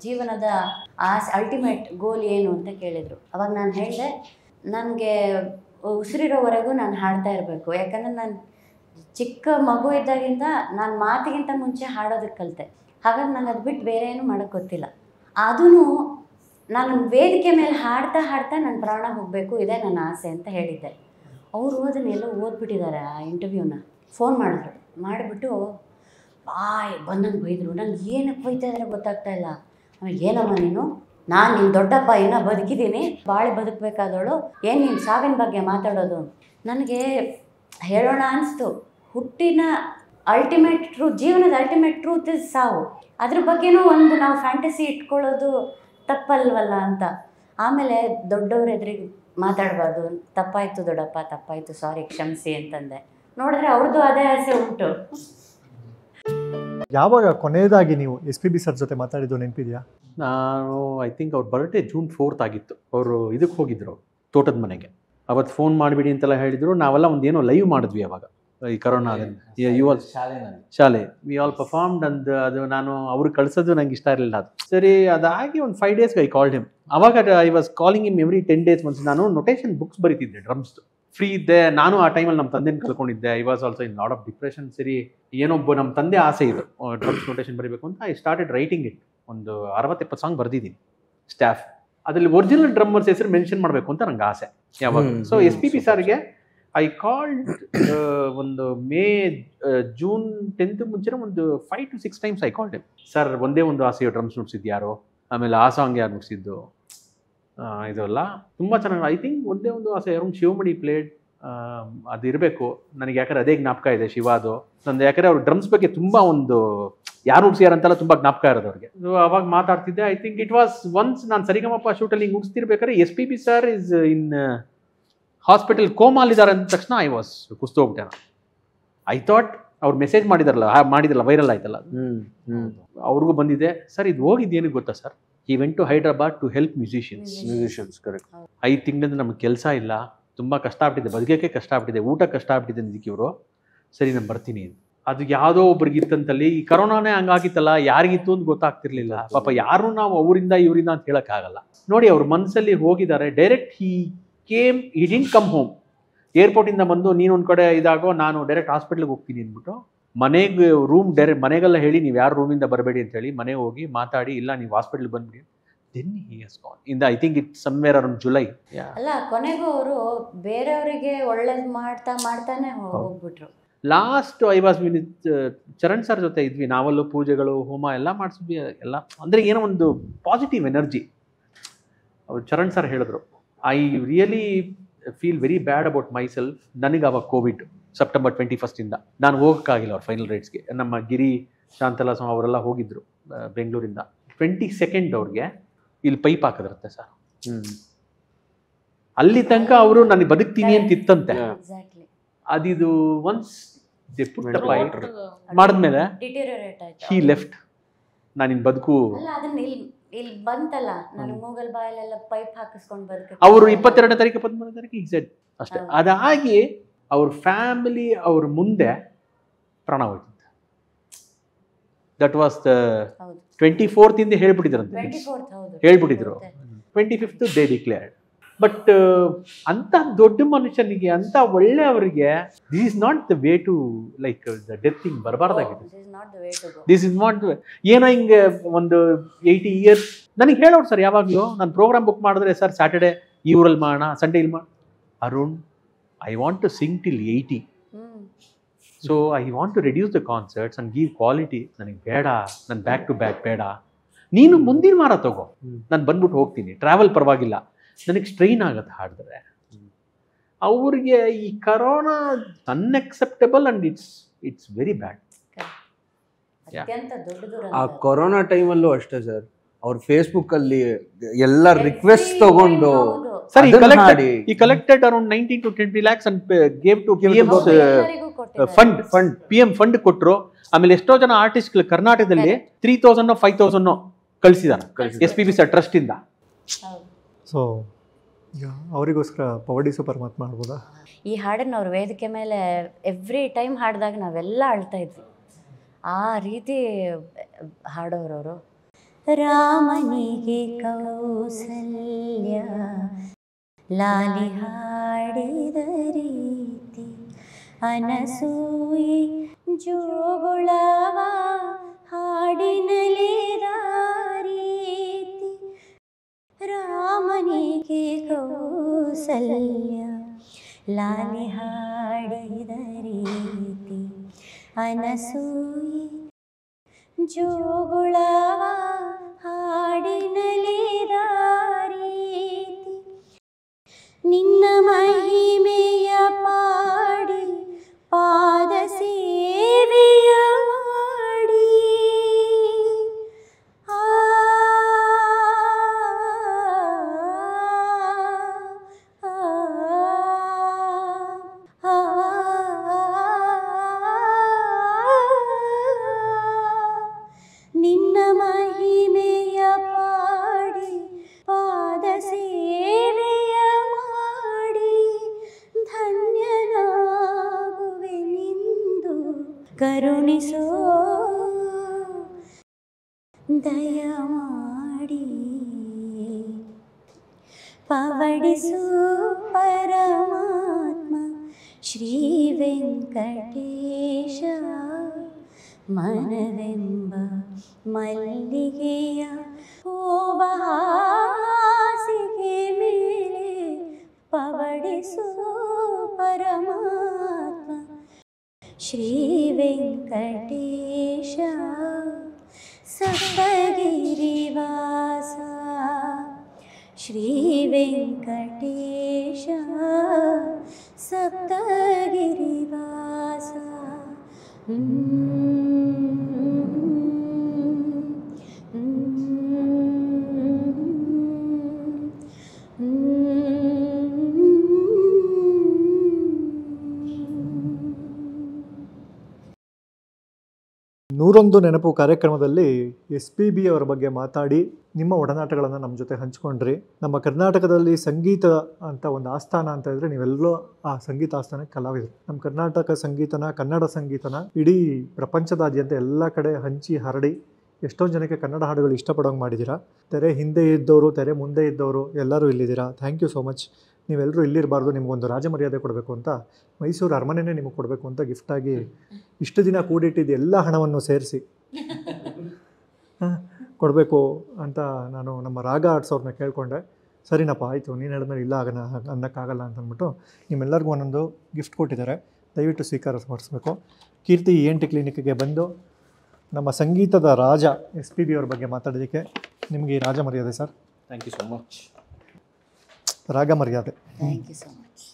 ಜೀವನದ ಅಲ್ಟಿಮೇಟ್ ಗೋಲ್ ಏನು ಅಂತ ಕೇಳಿದರು. ಅವಾಗ ನಾನು ಹೇಳಿದೆ, ನನಗೆ ಉಸಿರಿರೋವರೆಗೂ ನಾನು ಹಾಡ್ತಾ ಇರಬೇಕು. ಯಾಕಂದರೆ ನಾನು ಚಿಕ್ಕ ಮಗು ಇದ್ದಾಗಿಂದ ನಾನು ಮಾತಿಗಿಂತ ಮುಂಚೆ ಹಾಡೋದಕ್ಕೆ ಕಲಿತೆ. ಹಾಗಾಗಿ ನಂಗೆ ಅದು ಬಿಟ್ಟು ಬೇರೆ ಏನೂ ಮಾಡೋಕ್ಕೆ ಗೊತ್ತಿಲ್ಲ. ಅದೂ ನಾನು ವೇದಿಕೆ ಮೇಲೆ ಹಾಡ್ತಾ ನನ್ನ ಪ್ರಾಣ ಹೋಗಬೇಕು, ಇದೇ ನನ್ನ ಆಸೆ ಅಂತ ಹೇಳಿದ್ದೆ. ಅವರು ಅದನ್ನೆಲ್ಲ ಓದ್ಬಿಟ್ಟಿದ್ದಾರೆ ಆ ಇಂಟರ್ವ್ಯೂನ. ಫೋನ್ ಮಾಡಿಬಿಟ್ಟು ಬಂದಂಗೆ ಬೈದರು. ನಂಗೆ ಏನಕ್ಕೆ ಬೈತಾ ಇದ್ದಾರೆ ಗೊತ್ತಾಗ್ತಾ ಇಲ್ಲ. ಆಮೇಲೆ ಏನಮ್ಮ ನೀನು, ನಾನು ನಿನ್ನ ದೊಡ್ಡಪ್ಪ ಏನೋ ಬದುಕಿದ್ದೀನಿ, ಬಾಳೆ ಬದುಕಬೇಕಾದವಳು, ಏನು ನೀನು ಸಾವಿನ ಬಗ್ಗೆ ಮಾತಾಡೋದು. ನನಗೆ ಹೇಳೋಣ ಅನಿಸ್ತು, ಹುಟ್ಟಿನ ಅಲ್ಟಿಮೇಟ್ ಟ್ರೂತ್, ಜೀವನದ ಅಲ್ಟಿಮೇಟ್ ಟ್ರೂತ್ ಇಸ್ ಸಾವು. ಅದ್ರ ಬಗ್ಗೆನೂ ಒಂದು ನಾವು ಫ್ಯಾಂಟಸಿ ಇಟ್ಕೊಳ್ಳೋದು ತಪ್ಪಲ್ವಲ್ಲ ಅಂತ. ಆಮೇಲೆ ದೊಡ್ಡವ್ರ ಎದುರಿಗೆ ಮಾತಾಡಬಾರ್ದು, ತಪ್ಪಾಯಿತು ದೊಡ್ಡಪ್ಪ, ತಪ್ಪಾಯಿತು, ಸಾರಿ, ಕ್ಷಮಿಸಿ ಅಂತಂದೆ. ನೋಡಿದ್ರೆ ಅವ್ರದ್ದು ಅದೇ ಆಸೆ ಉಂಟು. ಯಾವಾಗ ಕೊನೆಯದಾಗಿ ನೀವು SPB ಸರ್ ಜೊತೆ ಮಾತಾಡಿದ್ದು ನೆನಪಿದೆಯಾ? ನಾನು ಐ ಥಿಂಕ್ ಅವ್ರ ಬರ್ಡೇ June 4th ಆಗಿತ್ತು. ಅವರು ಇದಕ್ಕೆ ಹೋಗಿದ್ರು, ತೋಟದ ಮನೆಗೆ. ಅವತ್ತು ಫೋನ್ ಮಾಡಿಬಿಡಿ ಅಂತೆಲ್ಲ ಹೇಳಿದರು. ನಾವೆಲ್ಲ ಒಂದೇನೋ ಲೈವ್ ಮಾಡಿದ್ವಿ ಅವಾಗ, ಈ ಕರೋನಾ ಶಾಲೆ ವಿ ಆಲ್ ಪರ್ಫಾರ್ಮ್ಡ್. ಅದು ನಾನು ಅವ್ರಿಗೆ ಕಳಿಸೋದು ನಂಗೆ ಇಷ್ಟ ಇರಲಿಲ್ಲ. ಅದು ಸರಿ, ಅದಾಗಿ ಒಂದು 5 days ಐ ಕಾಲ್ಡ್ ಹಿಮ್. ಅವಾಗ I was calling him every 10 days once. ನಾನು ನೊಟೇಷನ್ ಬುಕ್ಸ್ ಬರೀತಿದ್ದೆ, ಡ್ರಮ್ಸ್ದು ಫ್ರೀ ಇದ್ದೆ. ನಾನು ಆ ಟೈಮಲ್ಲಿ ನಮ್ಮ ತಂದೆನ ಕಳ್ಕೊಂಡಿದ್ದೆ. I was also in lot of depression. ಸರಿ, ಏನೊಬ್ಬ ನಮ್ಮ ತಂದೆ ಆಸೆ ಇದು ಡ್ರಮ್ಸ್ ನೊಟೇಷನ್ ಬರೀಬೇಕು ಅಂತ. I started writing it. ಒಂದು 60-70 ಸಾಂಗ್ ಬರೆದಿದ್ದೀನಿ ಸ್ಟಾಫ್. ಅದರಲ್ಲಿ ಒರಿಜಿನಲ್ ಡ್ರಮ್ಮರ್ಸ್ ಹೆಸರು ಮೆನ್ಷನ್ ಮಾಡಬೇಕು ಅಂತ ನಂಗೆ ಆಸೆ ಯಾವಾಗ. ಸೊ SPB ಸರ್ಗೆ ಐ ಕಾಲ್ಡ್ ಒಂದು June 10th ಮುಂಚೆ ಒಂದು 5 to 6 times I called him. Sir, ಒಂದೇ ಒಂದು ಆಸೆ ಡ್ರಮ್ಸ್ ನುಡ್ಸಿದ್ದು ಯಾರು, ಆಮೇಲೆ ಆ ಸಾಂಗ್ ಯಾರು ನುಡ್ಸಿದ್ದು, ಇದೆಲ್ಲ ತುಂಬ ಚೆನ್ನಾಗಿ. ಐ ಥಿಂಕ್ ಒಂದೇ ಒಂದು ಆಸೆ ಯಾರು ಶಿವಮಣಿ ಪ್ಲೇಡ್, ಅದು ಇರಬೇಕು ನನಗೆ. ಯಾಕಂದ್ರೆ ಅದೇ ಜ್ಞಾಪಕ ಇದೆ ಶಿವಾದು ನಂದು. ಯಾಕಂದರೆ ಅವ್ರ ಡ್ರಮ್ಸ್ ಬಗ್ಗೆ ತುಂಬ ಒಂದು ಯಾರು ನುಡ್ಸಿಯಾರಂತೆಲ್ಲ ತುಂಬ ಜ್ಞಾಪಕ ಇರೋದು ಅವ್ರಿಗೆ. ಅವಾಗ ಮಾತಾಡ್ತಿದ್ದೆ. I think it was once ನಾನು ಸರಿಗಮಪ ಶೂಟಲ್ಲಿ ಹಿಂಗೆ ನುಡ್ಸ್ತಿರ್ಬೇಕಾದ್ರೆ SPB sir is in hospital ಕೋಮಾಲಿದ್ದಾರೆ ಅಂದ ತಕ್ಷಣ ಐ ವಾಸ್ ಕುಸ್ತೋಗ್ಬಿಟ್ಟೆ. ಐ ಥಾಟ್ ಅವ್ರು ಮೆಸೇಜ್ ಮಾಡಿದಾರಲ್ಲ ವೈರಲ್ ಆಯ್ತಲ್ಲ, ಅವ್ರಿಗೂ ಬಂದಿದೆ. ಸರ್, ಇದು ಹೋಗಿದ್ದು ಏನಕ್ಕೆ ಗೊತ್ತಾ sir, he went to Hyderabad to help musicians. Correct. 5 ತಿಂಗಳಿಂದ ನಮ್ಗೆ ಕೆಲಸ ಇಲ್ಲ, ತುಂಬ ಕಷ್ಟ ಆಗ್ಬಿಟ್ಟಿದೆ, ಬದುಕಕ್ಕೆ ಕಷ್ಟ ಆಗ್ಬಿಟ್ಟಿದೆ, ಊಟ ಕಷ್ಟ ಆಗ್ಬಿಟ್ಟಿದೆ ಅಂದಿದ್ದಕ್ಕೆ ಇವರು ಸರಿ ನಾನು ಬರ್ತೀನಿ. ಅದು ಯಾವುದೋ ಒಬ್ರಿಗೆ ಇತ್ತಂತಲ್ಲಿ, ಈ ಕರೋನಾನೇ ಹಂಗಾಗಿತ್ತಲ್ಲ, ಯಾರಿಗಿತ್ತು ಅಂತ ಗೊತ್ತಾಗ್ತಿರ್ಲಿಲ್ಲ ಪಾಪ. ಯಾರು ನಾವು ಅವರಿಂದ ಇವರಿಂದ ಅಂತ ಹೇಳೋಕ್ಕಾಗಲ್ಲ. ನೋಡಿ ಅವ್ರ ಮನಸ್ಸಲ್ಲಿ ಹೋಗಿದ್ದಾರೆ. Direct he didn't come home. ಏರ್ಪೋರ್ಟಿಂದ ಬಂದು ನೀನು ಒಂದು ಕಡೆ ಇದಾಗೋ, ನಾನು ಡೈರೆಕ್ಟ್ ಹಾಸ್ಪಿಟ್ಲಿಗೆ ಹೋಗ್ತೀನಿ ಅಂದ್ಬಿಟ್ಟು ಮನೆಗೆ ಮನೆಗೆಲ್ಲ ಹೇಳಿ ನೀವು ಯಾರು ರೂಮಿಂದ ಬರಬೇಡಿ ಅಂತ ಹೇಳಿ ಮನೆಗೆ ಹೋಗಿ ಮಾತಾಡಿ, ಇಲ್ಲ ನೀವು ಹಾಸ್ಪಿಟ್ಲಿಗೆ ಬಂದ್ಬಿಡಿ. Then he has gone in the, I think it's somewhere around July. ಅಲ್ಲ, ಕೊನೆಗೂ ಅವರು ಬೇರೆಯವರಿಗೆ ಒಳ್ಳೇದು ಮಾಡ್ತಾನೆ ಹೋಗ್ಬಿಟ್ರು. Last I was with Charan sir ಜೊತೆ ಇದ್ವಿ, ನಾವಲ್ಲೂ ಪೂಜೆಗಳು ಹೋಮ ಎಲ್ಲ ಮಾಡಿಸಿದ್ವಿ. ಎಲ್ಲ ಅಂದರೆ ಏನೋ ಒಂದು ಪಾಸಿಟಿವ್ ಎನರ್ಜಿ. ಅವ್ರು ಚರಣ್ ಸರ್ ಹೇಳಿದ್ರು, I really feel very bad about my self. ನನಗೆ ಅವಾಗ ಕೋವಿಡ್ ಸೆಪ್ಟೆಂಬರ್ 21 ನಾನು ಹೋಗೋಕ್ಕಾಗಿಲ್ಲ ಅವ್ರ ಫೈನಲ್ ರೈಟ್ಸ್ಗೆ. ನಮ್ಮ ಗಿರಿ ಶಾಂತಲಾ ಅವರೆಲ್ಲ ಹೋಗಿದ್ರು ಬೆಂಗಳೂರಿಂದ. 22 ಅವ್ರಿಗೆ ಇಲ್ಲಿ ಪೈಪ್ ಹಾಕಿದ್ರಂತೆ ಸರ್. ಅಲ್ಲಿ ತನಕ ಅವರು ನನಗೆ ಬದುಕ್ತೀನಿ ಅಂತ ಇತ್ತಂತೆ. ಅದಿದು once they put the pipe ಮಾಡಿದ್ಮೇಲೆ ಹಿ ಲೆಫ್ಟ್. ನಾನಿನ್ ಬದುಕು ಇಲ್ಲಿ ಬಂತಲ್ಲ, ನಾನು ಮೂಗಲ್ ಬಾಯಲ್ಲೆಲ್ಲ ಪೈಪ್ ಹಾಕಿಸ್ಕೊಂಡು ಬದುಕ. ಅವರು 22ನೇ ತಾರೀಕು 13ನೇ ತಾರೀಕು ಈ ಸೆಡ್ ಅಷ್ಟೇ. ಅದಾಗಿ ಅವ್ರ ಫ್ಯಾಮಿಲಿ ಅವ್ರ ಮುಂದೆ ಪ್ರಾಣ ಹೋಯ್ತಂತೆ. ದಟ್ ವಾಸ್ ದ 24th ಇಂದ ಹೇಳ್ಬಿಟ್ಟಿದ್ರಂತೆ, ಹೇಳ್ಬಿಟ್ಟಿದ್ರು. 25th they declared. ಬಟ್ ಅಂತ ದೊಡ್ಡ ಮನುಷ್ಯನಿಗೆ, ಅಂತ ಒಳ್ಳೆಯವರಿಗೆ this is not the way to like the death thing ಬರಬಾರ್ದಾಗಿದೆ. ದಿಸ್ ಇಸ್ ನಾಟ್ ಏನೋ ಹಿಂಗೆ ಒಂದು 80 years ನನಗೆ ಹೇಳೋರು ಸರ್ ಯಾವಾಗಲೂ. ನಾನು ಪ್ರೋಗ್ರಾಮ್ ಬುಕ್ ಮಾಡಿದ್ರೆ ಸರ್ ಸ್ಯಾಟರ್ಡೆ ಈ ಊರಲ್ಲಿ ಮಾಡೋಣ, ಸಂಡೇ ಇಲ್ಲಿ ಮಾಡೋಣ. Arun, I want to sing till 80. So I want to reduce the concerts and give quality. ನನಗೆ ಬೇಡ, ನಾನು ಬ್ಯಾಕ್ ಟು ಬ್ಯಾಕ್ ಬೇಡ. ನೀನು ಮುಂದಿನ ವಾರ ತಗೋ, ನಾನು ಬಂದ್ಬಿಟ್ಟು ಹೋಗ್ತೀನಿ, ಟ್ರಾವೆಲ್ ಪರವಾಗಿಲ್ಲ. ನನಗೆ ಸ್ಟ್ರೈನ್ ಆಗುತ್ತೆ ಹಾಡಿದ್ರೆ. ಅವ್ರಿಗೆ ಈ corona unacceptable and it's very bad. ಆ ಕೊರೋನಾ ಟೈಮಲ್ಲೂ ಅಷ್ಟೇ ಸರ್, ಅವ್ರ ಫೇಸ್ಬುಕ್ ಅಲ್ಲಿ ಎಲ್ಲ ರಿಕ್ವೆಸ್ಟ್ ತಗೊಂಡು ಸರ್ ಈ collected around 19 to 20 lakhs and gave to PM fund ಕೊಟ್ಟರು. ಆಮೇಲೆ ಎಷ್ಟೋ ಜನ ಆರ್ಟಿಸ್ಟ್ಗಳು ಕರ್ನಾಟಕದಲ್ಲಿ 3000 5,000 ಕಳಿಸಿದಾರೆ SPB ಸರ್ ಟ್ರಸ್ಟ್ ಇಂದ. ಸೊ ಈಗ ಅವರಿಗೋಸ್ಕರ ಪವಡಿಸು ಪರಮಾತ್ಮ ಮಾಡ್ಬೋದಾ? ಈ ಹಾಡನ್ನು ಅವ್ರ ವೇದಿಕೆ ಮೇಲೆ ಎವ್ರಿ ಟೈಮ್ ಹಾಡಿದಾಗ ನಾವೆಲ್ಲ ಅಳ್ತಾ ಇದ್ವಿ. ಆ ರೀತಿ ಹಾಡೋರವರು. ರಾಮನಿಗೆ ಕೌಸಲ್ಯ ಲಾಲಿ ಹಾಡಿದ ರೀತಿ, ಅನಸೂಯಿ ಜೋಗುಳವ ಹಾಡಿನಲಿದ ರೀತಿ. ರಾಮನಿಗೆ ಕೌಸಲ್ಯ ಲಾಲಿ ಹಾಡಿದ ರೀತಿ, ಅನಸೂಯಿ ಜೋಗುಳವ ಹಾಡಿನಲಿದ ರೀತಿ. ನಿನ್ನ ಮಹಿಮೆಯ ಪಾಡಿ ಪಾದ ಸೇವೆಯ ಮಾಡಿ, ನಿನ್ನ ಮಹಿಮೆಯ ಪಾಡಿ ಪಾದ ಸೇವೆಯ ಮಾಡಿ, ಧನ್ಯನಾಗುವೆನೆಂದು ಕರುಣಿಸೋ ದಯಮಾಡಿ. ಪವಡಿಸು ಪರಮಾತ್ಮ ಶ್ರೀ ವೆಂಕಟೇಶ, ಮನವೆಂಬ ಮಲ್ಲಿಗೆಯ ಹೂವ ಹಾಸಿಗೆ ಮೇಲೆ ಪವಡಿಸು ಪರಮಾತ್ಮ ಶ್ರೀ ವೆಂಕಟೇಶ. ಸಪ್ತಗಿರಿವಾಸ ಶ್ರೀ ವೆಂಕಟೇಶ, ಸಪ್ತಗಿರಿವಾಸ. ನೂರೊಂದು ನೆನಪು ಕಾರ್ಯಕ್ರಮದಲ್ಲಿ SPB ಅವರ ಬಗ್ಗೆ ಮಾತಾಡಿ ನಿಮ್ಮ ಒಡನಾಟಗಳನ್ನು ನಮ್ಮ ಜೊತೆ ಹಂಚ್ಕೊಂಡ್ರಿ. ನಮ್ಮ ಕರ್ನಾಟಕದಲ್ಲಿ ಸಂಗೀತ ಅಂತ ಒಂದು ಆಸ್ಥಾನ ಅಂತ ಇದ್ರೆ ನೀವೆಲ್ಲೋ ಆ ಸಂಗೀತ ಆಸ್ಥಾನಕ್ಕೆ ಕಲಾವಿದರು. ನಮ್ಮ ಕರ್ನಾಟಕ ಸಂಗೀತನ, ಕನ್ನಡ ಸಂಗೀತನ ಇಡೀ ಪ್ರಪಂಚದಾದ್ಯಂತ ಎಲ್ಲ ಕಡೆ ಹಂಚಿ ಹರಡಿ ಎಷ್ಟೊಂದು ಜನಕ್ಕೆ ಕನ್ನಡ ಹಾಡುಗಳು ಇಷ್ಟಪಡೋಂಗೆ ಮಾಡಿದ್ದೀರಾ. ತೆರೆ ಹಿಂದೆ ಇದ್ದವರು, ತೆರೆ ಮುಂದೆ ಇದ್ದವರು ಎಲ್ಲರೂ ಇಲ್ಲಿದ್ದೀರಾ. Thank you so much. ನೀವೆಲ್ಲರೂ ಇಲ್ಲಿರಬಾರ್ದು, ನಿಮಗೊಂದು ರಾಜಮರ್ಯಾದೆ ಕೊಡಬೇಕು ಅಂತ ಮೈಸೂರು ಅರಮನೆನೇ ನಿಮಗೆ ಕೊಡಬೇಕು ಅಂತ ಗಿಫ್ಟಾಗಿ ಇಷ್ಟು ದಿನ ಕೂಡಿಟ್ಟಿದ್ದು ಎಲ್ಲ ಹಣವನ್ನು ಸೇರಿಸಿ ಕೊಡಬೇಕು ಅಂತ ನಾನು ನಮ್ಮ ರಾಗ ಆರ್ಟ್ಸ್ ಅವ್ರನ್ನ ಕೇಳಿಕೊಂಡೆ. ಸರಿನಪ್ಪ ಆಯಿತು, ನೀನು ಹೇಳಿದ್ಮೇಲೆ ಇಲ್ಲ ಅನ್ನೋಕ್ಕಾಗಲ್ಲ ಅಂತ ಅಂದ್ಬಿಟ್ಟು ನಿಮ್ಮೆಲ್ಲರಿಗೂ ಒಂದೊಂದು ಗಿಫ್ಟ್ ಕೊಟ್ಟಿದ್ದಾರೆ. ದಯವಿಟ್ಟು ಸ್ವೀಕರಿಸಬೇಕು. ಕೀರ್ತಿ ENT ಕ್ಲಿನಿಕ್ಗೆ ಬಂದು ನಮ್ಮ ಸಂಗೀತದ ರಾಜ SPB ಅವ್ರ ಬಗ್ಗೆ ಮಾತಾಡೋದಕ್ಕೆ ನಿಮಗೆ ಈ ರಾಜ ಮರ್ಯಾದೆ sir. Thank you so much. ರಾಗ ಮರ್ಯಾದೆ. Thank you so much.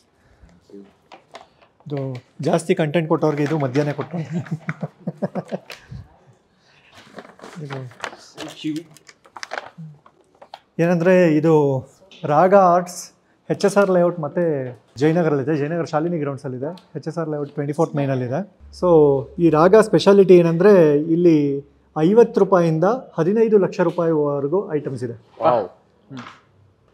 ಇದು ಜಾಸ್ತಿ ಕಂಟೆಂಟ್ ಕೊಟ್ಟವ್ರಿಗೆ ಇದು ಮಧ್ಯಾಹ್ನ ಕೊಟ್ಟು ಏನಂದರೆ ಇದು ರಾಗ ಆರ್ಟ್ಸ್ HSR ಲೇಔಟ್ ಮತ್ತು ಜಯನಗರಲ್ಲಿದೆ. ಜಯನಗರ ಶಾಲಿನಿ ಗ್ರೌಂಡ್ಸಲ್ಲಿದೆ. HSR ಲೇಔಟ್ 24th ಮೈನಲ್ಲಿದೆ. ಸೊ ಈ ರಾಗ ಸ್ಪೆಷಾಲಿಟಿ ಏನಂದರೆ ಇಲ್ಲಿ 50 ರೂಪಾಯಿಂದ 15 ಲಕ್ಷ ರೂಪಾಯಿವರೆಗೂ ಐಟಮ್ಸ್ ಇದೆ.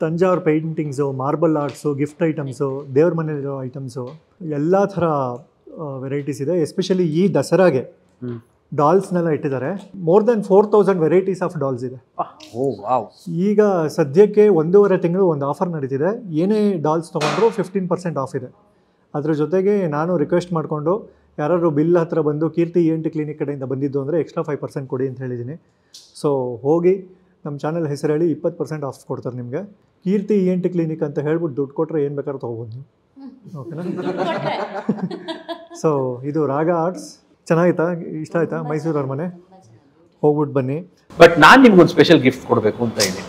Thanjavur paintings, marble arts, gift items, ದೇವ್ರ ಮನೇಲಿರೋ ಐಟಮ್ಸು, ಎಲ್ಲ ಥರ ವೆರೈಟೀಸ್ ಇದೆ. ಎಸ್ಪೆಷಲಿ ಈ ದಸರಾಗೆ ಡಾಲ್ಸ್ನೆಲ್ಲ ಇಟ್ಟಿದ್ದಾರೆ. More than 4000 varieties of dolls ಇದೆ. ಈಗ ಸದ್ಯಕ್ಕೆ 1.5 ತಿಂಗಳು ಒಂದು ಆಫರ್ ನಡೀತಿದೆ. ಏನೇ ಡಾಲ್ಸ್ ತೊಗೊಂಡ್ರು 15% ಆಫ್ ಇದೆ. ಅದ್ರ ಜೊತೆಗೆ ನಾನು ರಿಕ್ವೆಸ್ಟ್ ಮಾಡಿಕೊಂಡು ಯಾರಾದ್ರು ಬಿಲ್ ಹತ್ರ ಬಂದು ಕೀರ್ತಿ ENT ಕ್ಲಿನಿಕ್ ಕಡೆಯಿಂದ ಬಂದಿದ್ದು ಅಂದರೆ ಎಕ್ಸ್ಟ್ರಾ 5% ಕೊಡಿ ಅಂತ ಹೇಳಿದ್ದೀನಿ. ಸೊ ಹೋಗಿ ನಮ್ಮ ಚಾನಲ್ ಹೆಸರು ಹೇಳಿ 20% ಆಫ್ ಕೊಡ್ತಾರೆ ನಿಮಗೆ. ಕೀರ್ತಿ ENT ಕ್ಲಿನಿಕ್ ಅಂತ ಹೇಳ್ಬಿಟ್ಟು ದುಡ್ಡು ಕೊಟ್ಟರೆ ಏನು ಬೇಕಾದ್ರೂ ತೊಗೋಬೋದು ನೀವು. ಓಕೆನಾ? ಸೊ ಇದು ರಾಗ ಆರ್ಟ್ಸ್. ಚೆನ್ನಾಗಿತ್ತಾ? ಇಷ್ಟ ಆಯ್ತಾ? ಮೈಸೂರು ಅರಮನೆ ಹೋಗ್ಬಿಟ್ಟು ಬನ್ನಿ. ಬಟ್ ನಾನು ನಿಮ್ಗೊಂದು ಸ್ಪೆಷಲ್ ಗಿಫ್ಟ್ ಕೊಡಬೇಕು ಅಂತ ಇದ್ದೀನಿ.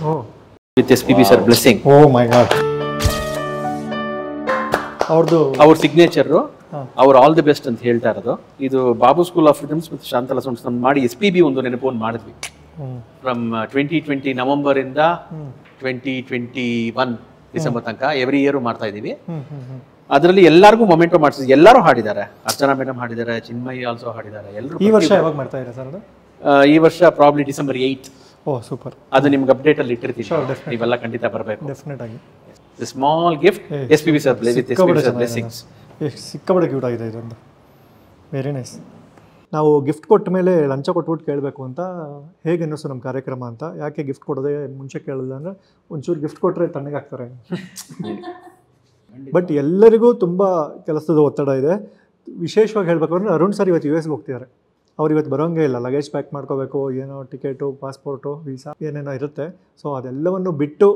With SPB sir blessing. Oh my God. ಅವ್ರ ಸಿಗ್ನೇಚರು, ಅವ್ರು ಆಲ್ ದಿ ಬೆಸ್ಟ್ ಅಂತ ಹೇಳ್ತಾ ಇರೋದು. ಇದು ಬಾಬು ಸ್ಕೂಲ್ ಆಫ್ ರಿದಮ್ಸ್ ಮತ್ತು ಶಾಂತಲಾ ಸೌಂಡ್ಸ್ ಮಾಡಿ SPB ಒಂದು ನೆನಪು ಮಾಡಿದ್ವಿ. ಫ್ರಮ್ 2020 ನವೆಂಬರ್ ಇಂದ 2021 ಡಿಸೆಂಬರ್ ತನಕ ಎವ್ರಿ ಇಯರ್ ಮಾಡ್ತಾ ಇದೀವಿ. ಅದರಲ್ಲಿ ಎಲ್ಲರಿಗೂ ಮೊಮೆಂಟೋ ಮಾಡಿಸಿದ್ವಿ. ಎಲ್ಲರೂ ಹಾಡಿದ್ದಾರೆ. ಅರ್ಚನಾ ಮೇಡಮ್ ಹಾಡಿದ್ದಾರೆ, ಚಿನ್ಮಯಿ ಆಲ್ಸೋ ಹಾಡಿದ್ದಾರೆ. ಎಲ್ಲರೂ. ಈ ವರ್ಷ ಯಾವಾಗ ಮಾಡ್ತಾ ಇದ್ದಾರೆ ಸರ್ ಅದು? ಈ ವರ್ಷ ಪ್ರಾಬ್ಲಿ ಡಿಸೆಂಬರ್ 8. ಓ ಸೂಪರ್. ಅದು ನಿಮ್ಗೆ ಅಪ್ಡೇಟ್ ಅಲ್ಲಿ ಇಟ್ಟಿರ್ತೀವಿ. ನೀವೆಲ್ಲ ಖಂಡಿತ ಬರಬೇಕು. ಡೆಫಿನೆಟ್ ಆಗಿ. Small gift SPB sir blessings. ಸಿಕ್ಕಾಪಟ್ಟೆ ಕ್ಯೂಟ್ ಆಗಿದೆ ಇದೊಂದು. Very nice. ನಾವು ಗಿಫ್ಟ್ ಕೊಟ್ಟ ಮೇಲೆ ಲಂಚ ಕೊಟ್ಬಿಟ್ಟು ಕೇಳಬೇಕು ಅಂತ ಹೇಗೆ ಅನ್ನಿಸ್ತು ನಮ್ಮ ಕಾರ್ಯಕ್ರಮ ಅಂತ. ಯಾಕೆ ಗಿಫ್ಟ್ ಕೊಡೋದೇ ಮುಂಚೆ ಕೇಳಿಲ್ಲ ಅಂದರೆ ಒಂಚೂರು ಗಿಫ್ಟ್ ಕೊಟ್ಟರೆ ತಣ್ಣಗಾಗ್ತಾರೆ. ಬಟ್ ಎಲ್ಲರಿಗೂ ತುಂಬ ಕೆಲಸದ ಒತ್ತಡ ಇದೆ. ವಿಶೇಷವಾಗಿ ಹೇಳಬೇಕು ಅಂದರೆ ಅರುಣ್ ಸರ್ ಇವತ್ತು US ಹೋಗ್ತಿದ್ದಾರೆ. ಅವ್ರು ಇವತ್ತು ಬರೋಂಗೇ ಇಲ್ಲ. ಲಗೇಜ್ ಪ್ಯಾಕ್ ಮಾಡ್ಕೋಬೇಕು, ಏನೋ ಟಿಕೆಟು, ಪಾಸ್ಪೋರ್ಟು, ವೀಸಾ ಏನೇನೋ ಇರುತ್ತೆ. ಸೊ ಅದೆಲ್ಲವನ್ನು ಬಿಟ್ಟು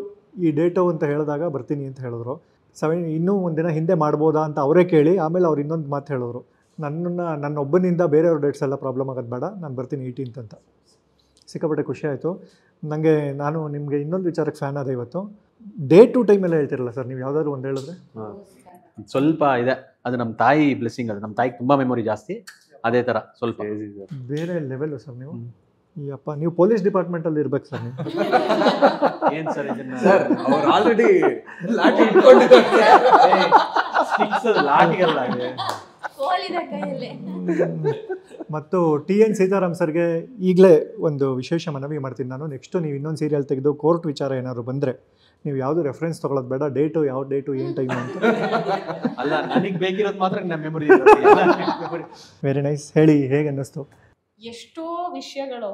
ಈ ಡೇಟು ಅಂತ ಹೇಳಿದಾಗ ಬರ್ತೀನಿ ಅಂತ ಹೇಳಿದ್ರು. ಇನ್ನೂ ಒಂದಿನ ಹಿಂದೆ ಮಾಡ್ಬೋದಾ ಅಂತ ಅವರೇ ಕೇಳಿ ಆಮೇಲೆ ಅವ್ರು ಇನ್ನೊಂದು ಮಾತು ಹೇಳಿದ್ರು, ನನ್ನೊಬ್ಬನಿಂದ ಬೇರೆಯವ್ರ ಡೇಟ್ಸ್ ಎಲ್ಲ ಪ್ರಾಬ್ಲಮ್ ಆಗೋದು ಬೇಡ, ನಾನು ಬರ್ತೀನಿ 18th ಅಂತ. ಸಿಕ್ಕಾಪಟ್ಟೆ ಖುಷಿ ಆಯಿತು ನನಗೆ. ನಾನು ನಿಮಗೆ ಇನ್ನೊಂದು ವಿಚಾರಕ್ಕೆ ಫ್ಯಾನ್ ಆದ ಇವತ್ತು. ಡೇ ಟು ಟೈಮೆಲ್ಲ ಹೇಳ್ತಿರಲ್ಲ ಸರ್, ನೀವು ಯಾವುದಾದ್ರು ಒಂದು ಹೇಳಿದ್ರೆ. ಸ್ವಲ್ಪ ಇದೆ, ಅದು ನಮ್ಮ ತಾಯಿ ಬ್ಲೆಸ್ಸಿಂಗ್. ಅದು ನಮ್ಮ ತಾಯಿಗೆ ತುಂಬ ಮೆಮೊರಿ ಜಾಸ್ತಿ. ಅದೇ ಥರ ಸ್ವಲ್ಪ ಬೇರೆ ಲೆವೆಲ್ಲು ಸರ್ ನೀವು. ಈ ಅಪ್ಪ ನೀವು ಪೊಲೀಸ್ ಡಿಪಾರ್ಟ್ಮೆಂಟಲ್ಲಿ ಇರ್ಬೇಕು ಸರ್ ನೀವು. ಏನು ಸರ್ ಇದನ್ನ ಸರ್ ಅವ್ರು ಆಲ್ರೆಡಿ ಲಾಠಿ ಲಾಠಿಗಲ್ಲ. ಮತ್ತು TN ಸೀತಾರಾಮ್ ಸರ್ಗೆ ಈಗಲೇ ಒಂದು ವಿಶೇಷ ಮನವಿ ಮಾಡ್ತೀನಿ ನಾನು. ನೆಕ್ಸ್ಟು ನೀವು ಇನ್ನೊಂದು ಸೀರಿಯಲ್ ತೆಗೆದು ಕೋರ್ಟ್ ವಿಚಾರ ಏನಾದ್ರು ಬಂದರೆ ನೀವು ಯಾವುದು ರೆಫರೆನ್ಸ್ ತೊಗೊಳೋದು ಬೇಡ. ಡೇಟು ಯಾವ ಡೇಟು ಏನು ಟೈಮ್ ಅಂತ ಅಲ್ಲ, ನನಗೆ ಬೇಕಿರೋದು ಮಾತ್ರ ನಮ್ಮ ಮೆಮೊರಿ. Very nice. ಹೇಳಿ, ಹೇಗೆ ಅನ್ನಿಸ್ತು? ಎಷ್ಟೋ ವಿಷಯಗಳು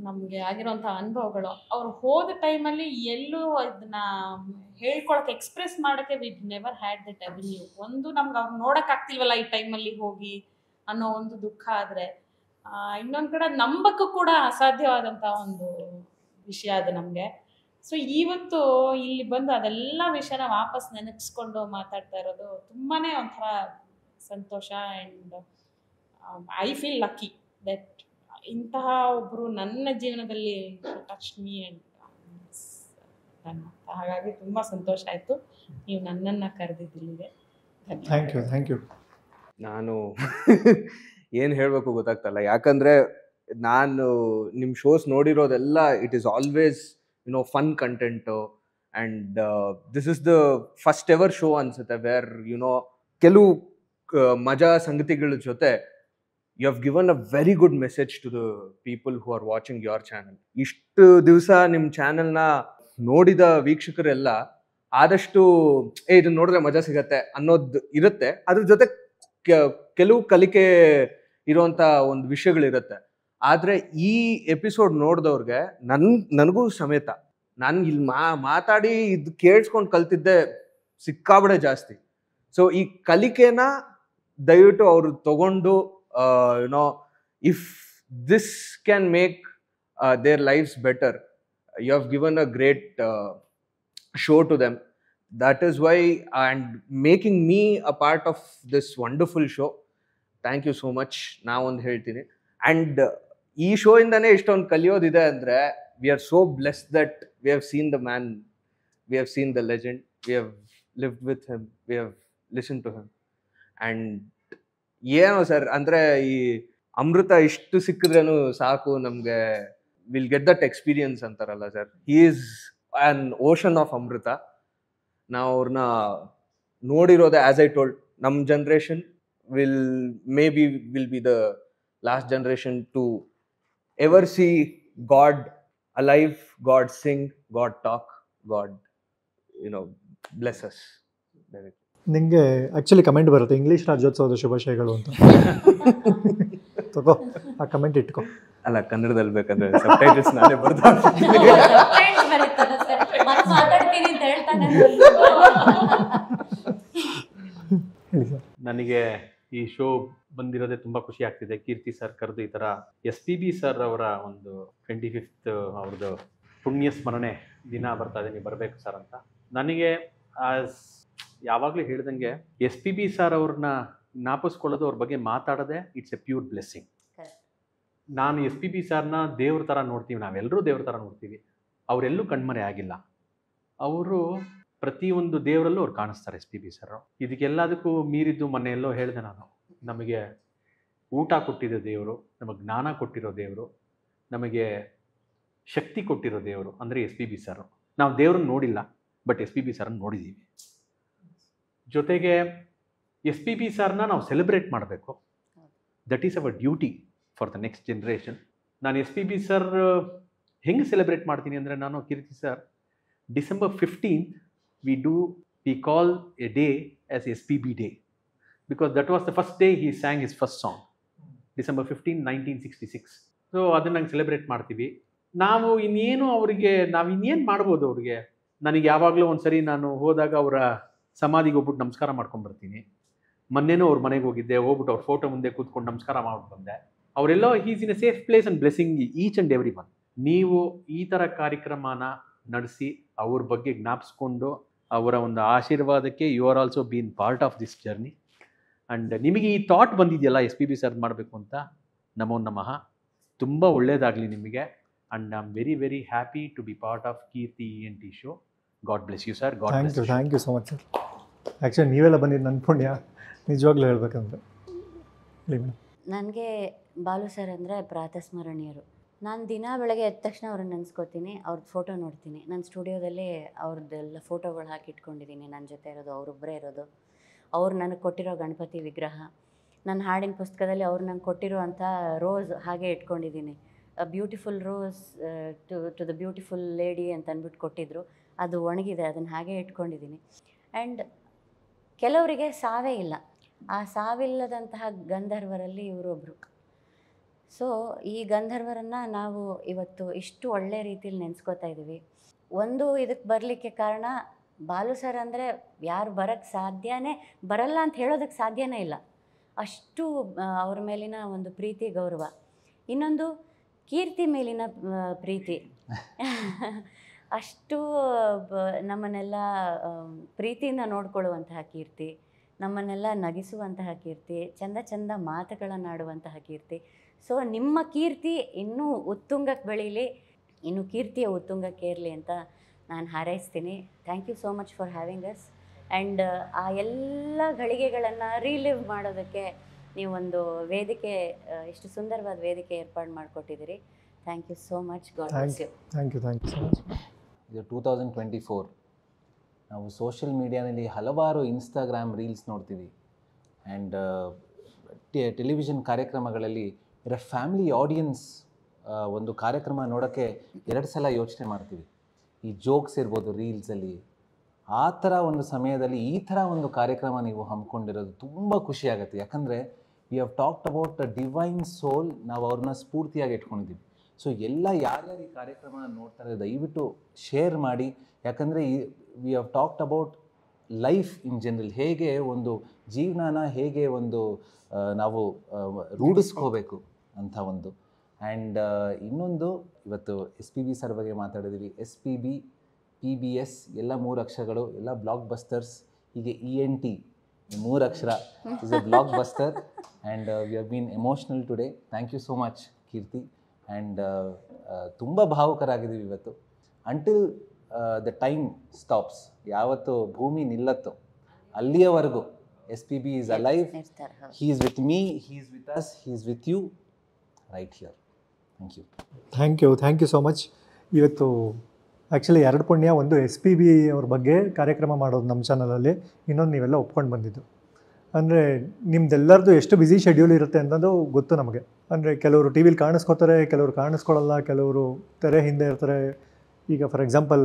ನಮಗೆ ಆಗಿರೋಂಥ ಅನುಭವಗಳು ಅವ್ರು ಹೋದ ಟೈಮಲ್ಲಿ ಎಲ್ಲೂ ಇದನ್ನ ಹೇಳ್ಕೊಳಕ್ಕೆ ಎಕ್ಸ್ಪ್ರೆಸ್ ಮಾಡೋಕ್ಕೆ we never had that avenue. ಒಂದು ನಮ್ಗೆ ಅವ್ರು ನೋಡೋಕ್ಕಾಗ್ತಿಲ್ವಲ್ಲ ಈ ಟೈಮಲ್ಲಿ ಹೋಗಿ ಅನ್ನೋ ಒಂದು ದುಃಖ. ಆದರೆ ಇನ್ನೊಂದು ಕಡೆ ನಂಬಕ್ಕೂ ಕೂಡ ಅಸಾಧ್ಯವಾದಂಥ ಒಂದು ವಿಷಯ ಅದು ನಮಗೆ. ಸೊ ಇವತ್ತು ಇಲ್ಲಿ ಬಂದು ಅದೆಲ್ಲ ವಿಷಯನ ವಾಪಸ್ ನೆನಪಿಸ್ಕೊಂಡು ಮಾತಾಡ್ತಾ ಇರೋದು ತುಂಬಾ ಒಂಥರ ಸಂತೋಷ. And I feel lucky that ಇಂತಹ ಒಬ್ಬರು ನನ್ನ ಜೀವನದಲ್ಲಿ ಟಚ್ ಮೀ ಆ್ಯಂಡ್ ಹಾಗಾಗಿ ತುಂಬ ಸಂತೋಷ ಆಯಿತು ನೀವು ನನ್ನನ್ನು ಕರೆದಿದ್ದಿಲ್ಲಿಗೆ. Thank you. ನಾನು ಏನು ಹೇಳಬೇಕು ಗೊತ್ತಾಗ್ತಲ್ಲ, ಯಾಕಂದರೆ ನಾನು ನಿಮ್ಮ ಶೋಸ್ ನೋಡಿರೋದೆಲ್ಲ it is always fun content. And this is the first ever show ಅನ್ಸುತ್ತೆ ವೇರ್ ಕೆಲವು ಮಜಾ ಸಂಗತಿಗಳ ಜೊತೆ you have given a very good message to the people who are watching your channel. ಇಷ್ಟು ದಿವಸ ನಿಮ್ಮ ಚಾನಲ್ನ ನೋಡಿದ ವೀಕ್ಷಕರೆಲ್ಲ ಆದಷ್ಟು ಇದನ್ನ ನೋಡಿದ್ರೆ ಮಜಾ ಸಿಗತ್ತೆ ಅನ್ನೋದು ಇರುತ್ತೆ. ಅದ್ರ ಜೊತೆ ಕೆಲವು ಕಲಿಕೆ ಇರುವಂತ ಒಂದು ವಿಷಯಗಳಿರುತ್ತೆ. ಆದ್ರೆ ಈ ಎಪಿಸೋಡ್ ನೋಡಿದವ್ರಿಗೆ ನನಗೂ ಸಮೇತ ನಾನು ಇಲ್ಲಿ ಮಾತಾಡಿ ಇದು ಕೇಳಿಸ್ಕೊಂಡು ಕಲ್ತಿದ್ದೆ ಸಿಕ್ಕಾಬಡೆ ಜಾಸ್ತಿ. ಸೊ ಈ ಕಲಿಕೆನ ದಯವಿಟ್ಟು ಅವರು ತಗೊಂಡು if this can make their lives better, you have given a great show to them. That is why, and making me a part of this wonderful show. Thank you so much. Now on ಹೇಳ್ತೀನಿ. And ಈ show ಇಂದಾನೆ ಇಷ್ಟೊಂದು ಕಲಿಯೋದಿದೆ ಅಂದ್ರೆ we are so blessed that we have seen the man, we have seen the legend, we have lived with him, we have listened to him. And ಏನೋ sir ಅಂದ್ರೆ ಈ ಅಮೃತ ಇಷ್ಟು ಸಿಕ್ಕಿದ್ರೇನು ಸಾಕು ನಮ್ಗೆ, ವಿಲ್ ಗೆಟ್ ದಟ್ ಎಕ್ಸ್ಪೀರಿಯನ್ಸ್ ಅಂತಾರಲ್ಲ sir. He is an ocean of Amrita. ನಾವು ಅವ್ರನ್ನ ನೋಡಿರೋದೆ, as I told, ನಮ್ಮ generation will be the last generation to ever see God alive, God sing, God talk, God bless us. ನಿಂಗೆ actually comment ಬರುತ್ತೆ, English ರಾಜ್ಯೋತ್ಸವದ ಶುಭಾಶಯಗಳು ಅಂತ. ತಗೋ ಆ ಕಮೆಂಟ್ ಇಟ್ಕೋ. ಅಲ್ಲ, ಕನ್ನಡದಲ್ಲಿ ಬೇಕಂದ್ರೆ ಸಬ್ಟೈಟಲ್ಸ್ ನಾನೇ ಬರ್ತಾ ನನಗೆ ಈ ಶೋ ಬಂದಿರೋದೇ ತುಂಬ ಖುಷಿ ಆಗ್ತಿದೆ. ಕೀರ್ತಿ ಸರ್ ಕರೆದು ಈ ಥರ SPB ಸರ್ ಅವರ ಒಂದು 25th ಅವ್ರದ್ದು ಪುಣ್ಯ ಸ್ಮರಣೆ ದಿನ ಬರ್ತಾ ಇದೆ, ನೀವು ಬರಬೇಕು ಸರ್ ಅಂತ. ನನಗೆ ಯಾವಾಗಲೂ ಹೇಳ್ದಂಗೆ SPB ಸರ್ ಅವ್ರನ್ನ ಜ್ಞಾಪಿಸ್ಕೊಳ್ಳೋದು, ಅವ್ರ ಬಗ್ಗೆ ಮಾತಾಡೋದೆ ಇಟ್ಸ್ ಎ ಪ್ಯೂರ್ ಬ್ಲೆಸ್ಸಿಂಗ್. ನಾನು SPB ಸರ್ನ ದೇವ್ರ ಥರ ನೋಡ್ತೀವಿ, ನಾವೆಲ್ಲರೂ ದೇವ್ರ ಥರ ನೋಡ್ತೀವಿ. ಅವರೆಲ್ಲೂ ಕಣ್ಮರೆ ಆಗಿಲ್ಲ. ಅವರು ಪ್ರತಿಯೊಂದು ದೇವರಲ್ಲೂ ಅವ್ರು ಕಾಣಿಸ್ತಾರೆ SPB ಸರ್. ಇದಕ್ಕೆಲ್ಲದಕ್ಕೂ ಮೀರಿದ್ದು ಮೊನ್ನೆಯೆಲ್ಲೋ ಹೇಳಿದೆ ನಾನು, ನಮಗೆ ಊಟ ಕೊಟ್ಟಿರೋ ದೇವರು, ನಮಗೆ ಜ್ಞಾನ ಕೊಟ್ಟಿರೋ ದೇವರು, ನಮಗೆ ಶಕ್ತಿ ಕೊಟ್ಟಿರೋ ದೇವರು ಅಂದರೆ SPB ಸರ್. ನಾವು ದೇವ್ರನ್ನ ನೋಡಿಲ್ಲ, ಬಟ್ SPB ಸರ್ನ ನೋಡಿದ್ದೀವಿ. ಜೊತೆಗೆ SPB ಸರ್ನ ನಾವು ಸೆಲೆಬ್ರೇಟ್ ಮಾಡಬೇಕು. That is our duty for the next generation. ನಾನು SPB ಸರ್ ಹೆಂಗೆ ಸೆಲೆಬ್ರೇಟ್ ಮಾಡ್ತೀನಿ ಅಂದರೆ, ನಾನು ಕೀರ್ತಿ sir December 15th we call a day as SPB Day, because that was the first day he sang his first song, December 15, 1966. So ಅದನ್ನು ನಂಗೆ celebrate ಮಾಡ್ತೀವಿ. ನಾವು ಇನ್ನೇನು ಮಾಡ್ಬೋದು ಅವ್ರಿಗೆ. ನನಗೆ ಯಾವಾಗಲೂ ಒಂದ್ಸರಿ ನಾನು ಹೋದಾಗ ಅವರ ಸಮಾಧಿಗೆ ಹೋಗ್ಬಿಟ್ಟು ನಮಸ್ಕಾರ ಮಾಡ್ಕೊಂಡ್ಬರ್ತೀನಿ. ಮೊನ್ನೆನೂ ಅವ್ರ ಮನೆಗೆ ಹೋಗ್ಬಿಟ್ಟು ಅವ್ರ ಫೋಟೋ ಮುಂದೆ ಕೂತ್ಕೊಂಡು ನಮಸ್ಕಾರ ಮಾಡ್ಬಿಟ್ಟು ಬಂದೆ. ಅವರೆಲ್ಲೋ is in a safe place and blessing each and every one. ನೀವು ಈ ಥರ ಕಾರ್ಯಕ್ರಮನ ನಡೆಸಿ ಅವ್ರ ಬಗ್ಗೆ ಜ್ಞಾಪಿಸ್ಕೊಂಡು ಅವರ ಒಂದು ಆಶೀರ್ವಾದಕ್ಕೆ you are also been part of this journey. And ನಿಮಗೆ ಈ ಥಾಟ್ ಬಂದಿದೆಯಲ್ಲ SPB ಸರ್ ಮಾಡಬೇಕು ಅಂತ, ನಮೋ ನಮಃ, ತುಂಬ ಒಳ್ಳೆಯದಾಗಲಿ ನಿಮಗೆ. And I am very very happy to be part of Keerthi ENT show. God bless you sir. Thank you so much sir. Actually ನೀವೆಲ್ಲ ಬಂದಿದ್ದು ನನ್ನ ಪುಣ್ಯ, ನಿಜವಾಗ್ಲೂ ಹೇಳ್ಬೇಕಂದ್ರೆ. ನನಗೆ ಬಾಲು ಸರ್ ಅಂದರೆ ಪ್ರಾತಸ್ಮರಣೀಯರು. ನಾನು ದಿನ ಬೆಳಗ್ಗೆ ಎದ್ದ ತಕ್ಷಣ ಅವ್ರನ್ನ ನೆನೆಸ್ಕೋತೀನಿ, ಅವ್ರದ್ದು ಫೋಟೋ ನೋಡ್ತೀನಿ. ನನ್ನ ಸ್ಟುಡಿಯೋದಲ್ಲಿ ಅವ್ರದ್ದೆಲ್ಲ ಫೋಟೋಗಳು ಹಾಕಿಟ್ಕೊಂಡಿದ್ದೀನಿ. ನನ್ನ ಜೊತೆ ಇರೋದು ಅವರೊಬ್ಬರೇ ಇರೋದು. ಅವ್ರು ನನಗೆ ಕೊಟ್ಟಿರೋ ಗಣಪತಿ ವಿಗ್ರಹ, ನನ್ನ ಹಾಡಿನ ಪುಸ್ತಕದಲ್ಲಿ ಅವ್ರು ನಂಗೆ ಕೊಟ್ಟಿರುವಂಥ ರೋಸ್ ಹಾಗೆ ಇಟ್ಕೊಂಡಿದ್ದೀನಿ. Beautiful rose to the beautiful lady ಅಂತ ಅಂದ್ಬಿಟ್ಟು ಕೊಟ್ಟಿದ್ದರು. ಅದು ಒಣಗಿದೆ, ಅದನ್ನು ಹಾಗೆ ಇಟ್ಕೊಂಡಿದ್ದೀನಿ. ಆ್ಯಂಡ್ ಕೆಲವರಿಗೆ ಸಾವೇ ಇಲ್ಲ. ಆ ಸಾವಿಲ್ಲದಂತಹ ಗಂಧರ್ವರಲ್ಲಿ ಇವರೊಬ್ಬರು. ಸೊ ಈ ಗಂಧರ್ವರನ್ನು ನಾವು ಇವತ್ತು ಇಷ್ಟು ಒಳ್ಳೆ ರೀತಿಯಲ್ಲಿ ನೆನೆಸ್ಕೋತಾ ಇದ್ದೀವಿ. ಒಂದು ಇದಕ್ಕೆ ಬರಲಿಕ್ಕೆ ಕಾರಣ ಬಾಲು ಸರ್ ಅಂದರೆ ಯಾರು ಬರೋಕ್ಕೆ ಬರಲ್ಲ ಅಂತ ಹೇಳೋದಕ್ಕೆ ಸಾಧ್ಯನೇ ಇಲ್ಲ. ಅಷ್ಟು ಅವ್ರ ಮೇಲಿನ ಒಂದು ಪ್ರೀತಿ, ಗೌರವ. ಇನ್ನೊಂದು ಕೀರ್ತಿ ಮೇಲಿನ ಪ್ರೀತಿ. ಅಷ್ಟು ನಮ್ಮನ್ನೆಲ್ಲ ಪ್ರೀತಿಯಿಂದ ನೋಡ್ಕೊಳ್ಳುವಂತಹ ಕೀರ್ತಿ, ನಮ್ಮನ್ನೆಲ್ಲ ನಗಿಸುವಂತಹ ಕೀರ್ತಿ, ಚಂದ ಚಂದ ಮಾತುಗಳನ್ನಾಡುವಂತಹ ಕೀರ್ತಿ. ಸೊ ನಿಮ್ಮ ಕೀರ್ತಿ ಇನ್ನೂ ಉತ್ತುಂಗಕ್ಕೆ ಬೆಳೀಲಿ, ಇನ್ನು ಕೀರ್ತಿಯ ಉತ್ತುಂಗಕ್ಕೆ ಏರಲಿ ಅಂತ ನಾನು ಹಾರೈಸ್ತೀನಿ. Thank you so much for having us. And ಆ ಎಲ್ಲ ಗಳಿಗೆಗಳನ್ನು ರೀಲಿವ್ ಮಾಡೋದಕ್ಕೆ ನೀವೊಂದು ವೇದಿಕೆ, ಇಷ್ಟು ಸುಂದರವಾದ ವೇದಿಕೆ ಏರ್ಪಾಡು ಮಾಡಿಕೊಟ್ಟಿದ್ದೀರಿ. Thank you so much. God bless you. Thank you so much. ಇದು 2024. ನಾವು ಸೋಷಿಯಲ್ ಮೀಡಿಯಾನಲ್ಲಿ ಹಲವಾರು ಇನ್ಸ್ಟಾಗ್ರಾಮ್ ರೀಲ್ಸ್ ನೋಡ್ತೀವಿ. ಆ್ಯಂಡ್ ಟೆಲಿವಿಷನ್ ಕಾರ್ಯಕ್ರಮಗಳಲ್ಲಿ ಫ್ಯಾಮಿಲಿ ಆಡಿಯನ್ಸ್ ಒಂದು ಕಾರ್ಯಕ್ರಮ ನೋಡೋಕ್ಕೆ 2 ಸಲ ಯೋಚನೆ ಮಾಡ್ತೀವಿ. ಈ ಜೋಕ್ಸ್ ಇರ್ಬೋದು ರೀಲ್ಸಲ್ಲಿ, ಆ ಥರ ಒಂದು ಸಮಯದಲ್ಲಿ ಈ ಥರ ಒಂದು ಕಾರ್ಯಕ್ರಮ ನೀವು ಹಮ್ಮಿಕೊಂಡಿರೋದು ತುಂಬ ಖುಷಿಯಾಗುತ್ತೆ. ಯಾಕಂದರೆ we have talked about a divine soul, ನಾವು ಅವ್ರನ್ನ ಸ್ಫೂರ್ತಿಯಾಗಿ ಇಟ್ಕೊಂಡಿದ್ದೀವಿ. ಸೊ ಯಾರ್ಯಾರು ಈ ಕಾರ್ಯಕ್ರಮ ನೋಡ್ತಾರೆ ದಯವಿಟ್ಟು ಶೇರ್ ಮಾಡಿ. ಯಾಕಂದರೆ we have talked about life in general, ಹೇಗೆ ಒಂದು ಜೀವನನ ಹೇಗೆ ಒಂದು ನಾವು ರೂಢಿಸ್ಕೋಬೇಕು ಅಂತ ಒಂದು. ಆ್ಯಂಡ್ ಇನ್ನೊಂದು, ಇವತ್ತು SPB ಸರ್ ಬಗ್ಗೆ ಮಾತಾಡಿದ್ದೀವಿ. SPB, PBS ಎಲ್ಲ 3 ಅಕ್ಷರಗಳು, ಎಲ್ಲ ಬ್ಲಾಕ್ ಬಸ್ಟರ್ಸ್. ಹೀಗೆ ENT 3 ಅಕ್ಷರ is a blockbuster. And we have been emotional today. Thank you so much Keerthi. And ತುಂಬ ಭಾವುಕರಾಗಿದ್ದೀವಿ ಇವತ್ತು. ಅಂಟಿಲ್ ದ ಟೈಮ್ ಸ್ಟಾಪ್ಸ್, ಯಾವತ್ತು ಭೂಮಿ ನಿಲ್ಲತ್ತೋ ಅಲ್ಲಿಯವರೆಗೂ SPB is alive. He is with me, he is with us, he is with you right here. Thank you so much. ಇವತ್ತು actually 2 ಪುಣ್ಯ, ಒಂದು SPB ಅವ್ರ ಬಗ್ಗೆ ಕಾರ್ಯಕ್ರಮ ಮಾಡೋದು ನಮ್ಮ ಚಾನಲಲ್ಲಿ, ಇನ್ನೊಂದು ನೀವೆಲ್ಲ ಒಪ್ಕೊಂಡು ಬಂದಿದ್ದು. ಅಂದರೆ ನಿಮ್ದೆಲ್ಲರದು ಎಷ್ಟು ಬ್ಯುಸಿ ಶೆಡ್ಯೂಲ್ ಇರುತ್ತೆ ಅನ್ನೋದು ಗೊತ್ತು ನಮಗೆ. ಅಂದರೆ ಕೆಲವರು ಟಿ ವಿಲಿ ಕಾಣಿಸ್ಕೋತಾರೆ, ಕೆಲವರು ಕಾಣಿಸ್ಕೊಳ್ಳಲ್ಲ, ಕೆಲವರು ತೆರೆ ಹಿಂದೆ ಇರ್ತಾರೆ. ಈಗ ಫಾರ್ ಎಕ್ಸಾಂಪಲ್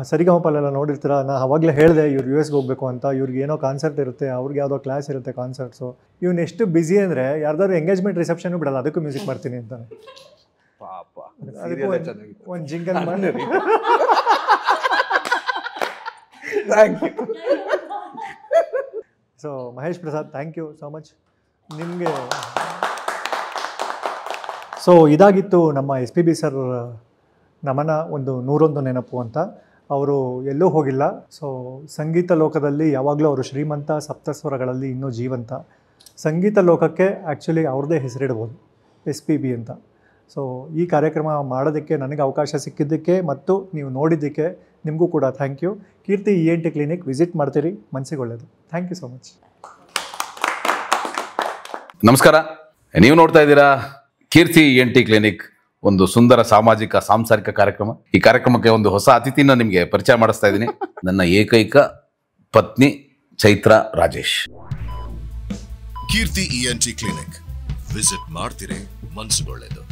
ಸರಿಗಮಪಲ್ಲೆಲ್ಲ ನೋಡಿರ್ತೀರ, ನಾನು ಆವಾಗಲೇ ಹೇಳಿದೆ ಇವ್ರು US ಹೋಗಬೇಕು ಅಂತ. ಇವ್ರಿಗೆ ಏನೋ ಕಾನ್ಸರ್ಟ್ ಇರುತ್ತೆ, ಅವ್ರಿಗೆ ಯಾವುದೋ ಕ್ಲಾಸ್ ಇರುತ್ತೆ ಕಾನ್ಸರ್ಟ್ಸು. ಇವ್ನು ಎಷ್ಟು ಬ್ಯುಸಿ ಅಂದರೆ ಯಾರ್ದಾದ್ರು ಎಂಗೇಜ್ಮೆಂಟ್ ರಿಸೆಪ್ಷನ್ನು ಬಿಡಲ್ಲ, ಅದಕ್ಕೂ ಮ್ಯೂಸಿಕ್ ಮಾಡ್ತೀನಿ ಅಂತಾನೆ. ಒಂದು ಜಿಂಗಲ್ ಮಾಡಿ. So Mahesh Prasad, thank you so much ನಿಮಗೆ. ಸೊ ಇದಾಗಿತ್ತು ನಮ್ಮ SPB ಸರ್ ನಮನ ಒಂದು 101 ನೆನಪು ಅಂತ. ಅವರು ಎಲ್ಲೂ ಹೋಗಿಲ್ಲ. ಸೊ ಸಂಗೀತ ಲೋಕದಲ್ಲಿ ಯಾವಾಗಲೂ ಅವರು ಶ್ರೀಮಂತ, ಸಪ್ತಸ್ವರಗಳಲ್ಲಿ ಇನ್ನೂ ಜೀವಂತ. ಸಂಗೀತ ಲೋಕಕ್ಕೆ ಆ್ಯಕ್ಚುಲಿ ಅವ್ರದ್ದೇ ಹೆಸರಿಡ್ಬೋದು, SPB ಅಂತ. ಸೊ ಈ ಕಾರ್ಯಕ್ರಮ ಮಾಡೋದಕ್ಕೆ ನನಗೆ ಅವಕಾಶ ಸಿಕ್ಕಿದ್ದಕ್ಕೆ ಮತ್ತು ನೀವು ನೋಡಿದ್ದಕ್ಕೆ ನಿಮಗೂ ಕೂಡ thank you. Keerthi ENT clinic visit ಮಾಡ್ತೀರಿ, ಮನಸ್ಸಿಗೆ ಒಳ್ಳೆಯದು. Thank you so much. ನಮಸ್ಕಾರ, ನೀವು ನೋಡ್ತಾ ಇದ್ದೀರಾ ಕೀರ್ತಿ ENT ಕ್ಲಿನಿಕ್, ಒಂದು ಸುಂದರ ಸಾಮಾಜಿಕ ಸಾಂಸಾರಿಕ ಕಾರ್ಯಕ್ರಮ. ಈ ಕಾರ್ಯಕ್ರಮಕ್ಕೆ ಒಂದು ಹೊಸ ಅತಿಥಿನ ನಿಮಗೆ ಪರಿಚಯ ಮಾಡಿಸ್ತಾ ಇದ್ದೀನಿ. ನನ್ನ ಏಕೈಕ ಪತ್ನಿ ಚೈತ್ರ ರಾಜೇಶ್. ಕೀರ್ತಿ ENT ಕ್ಲಿನಿಕ್ ವಿಸಿಟ್ ಮಾಡ್ತೀರಿ, ಮನಸ್ಸುಗೊಳ್ಳೆದು.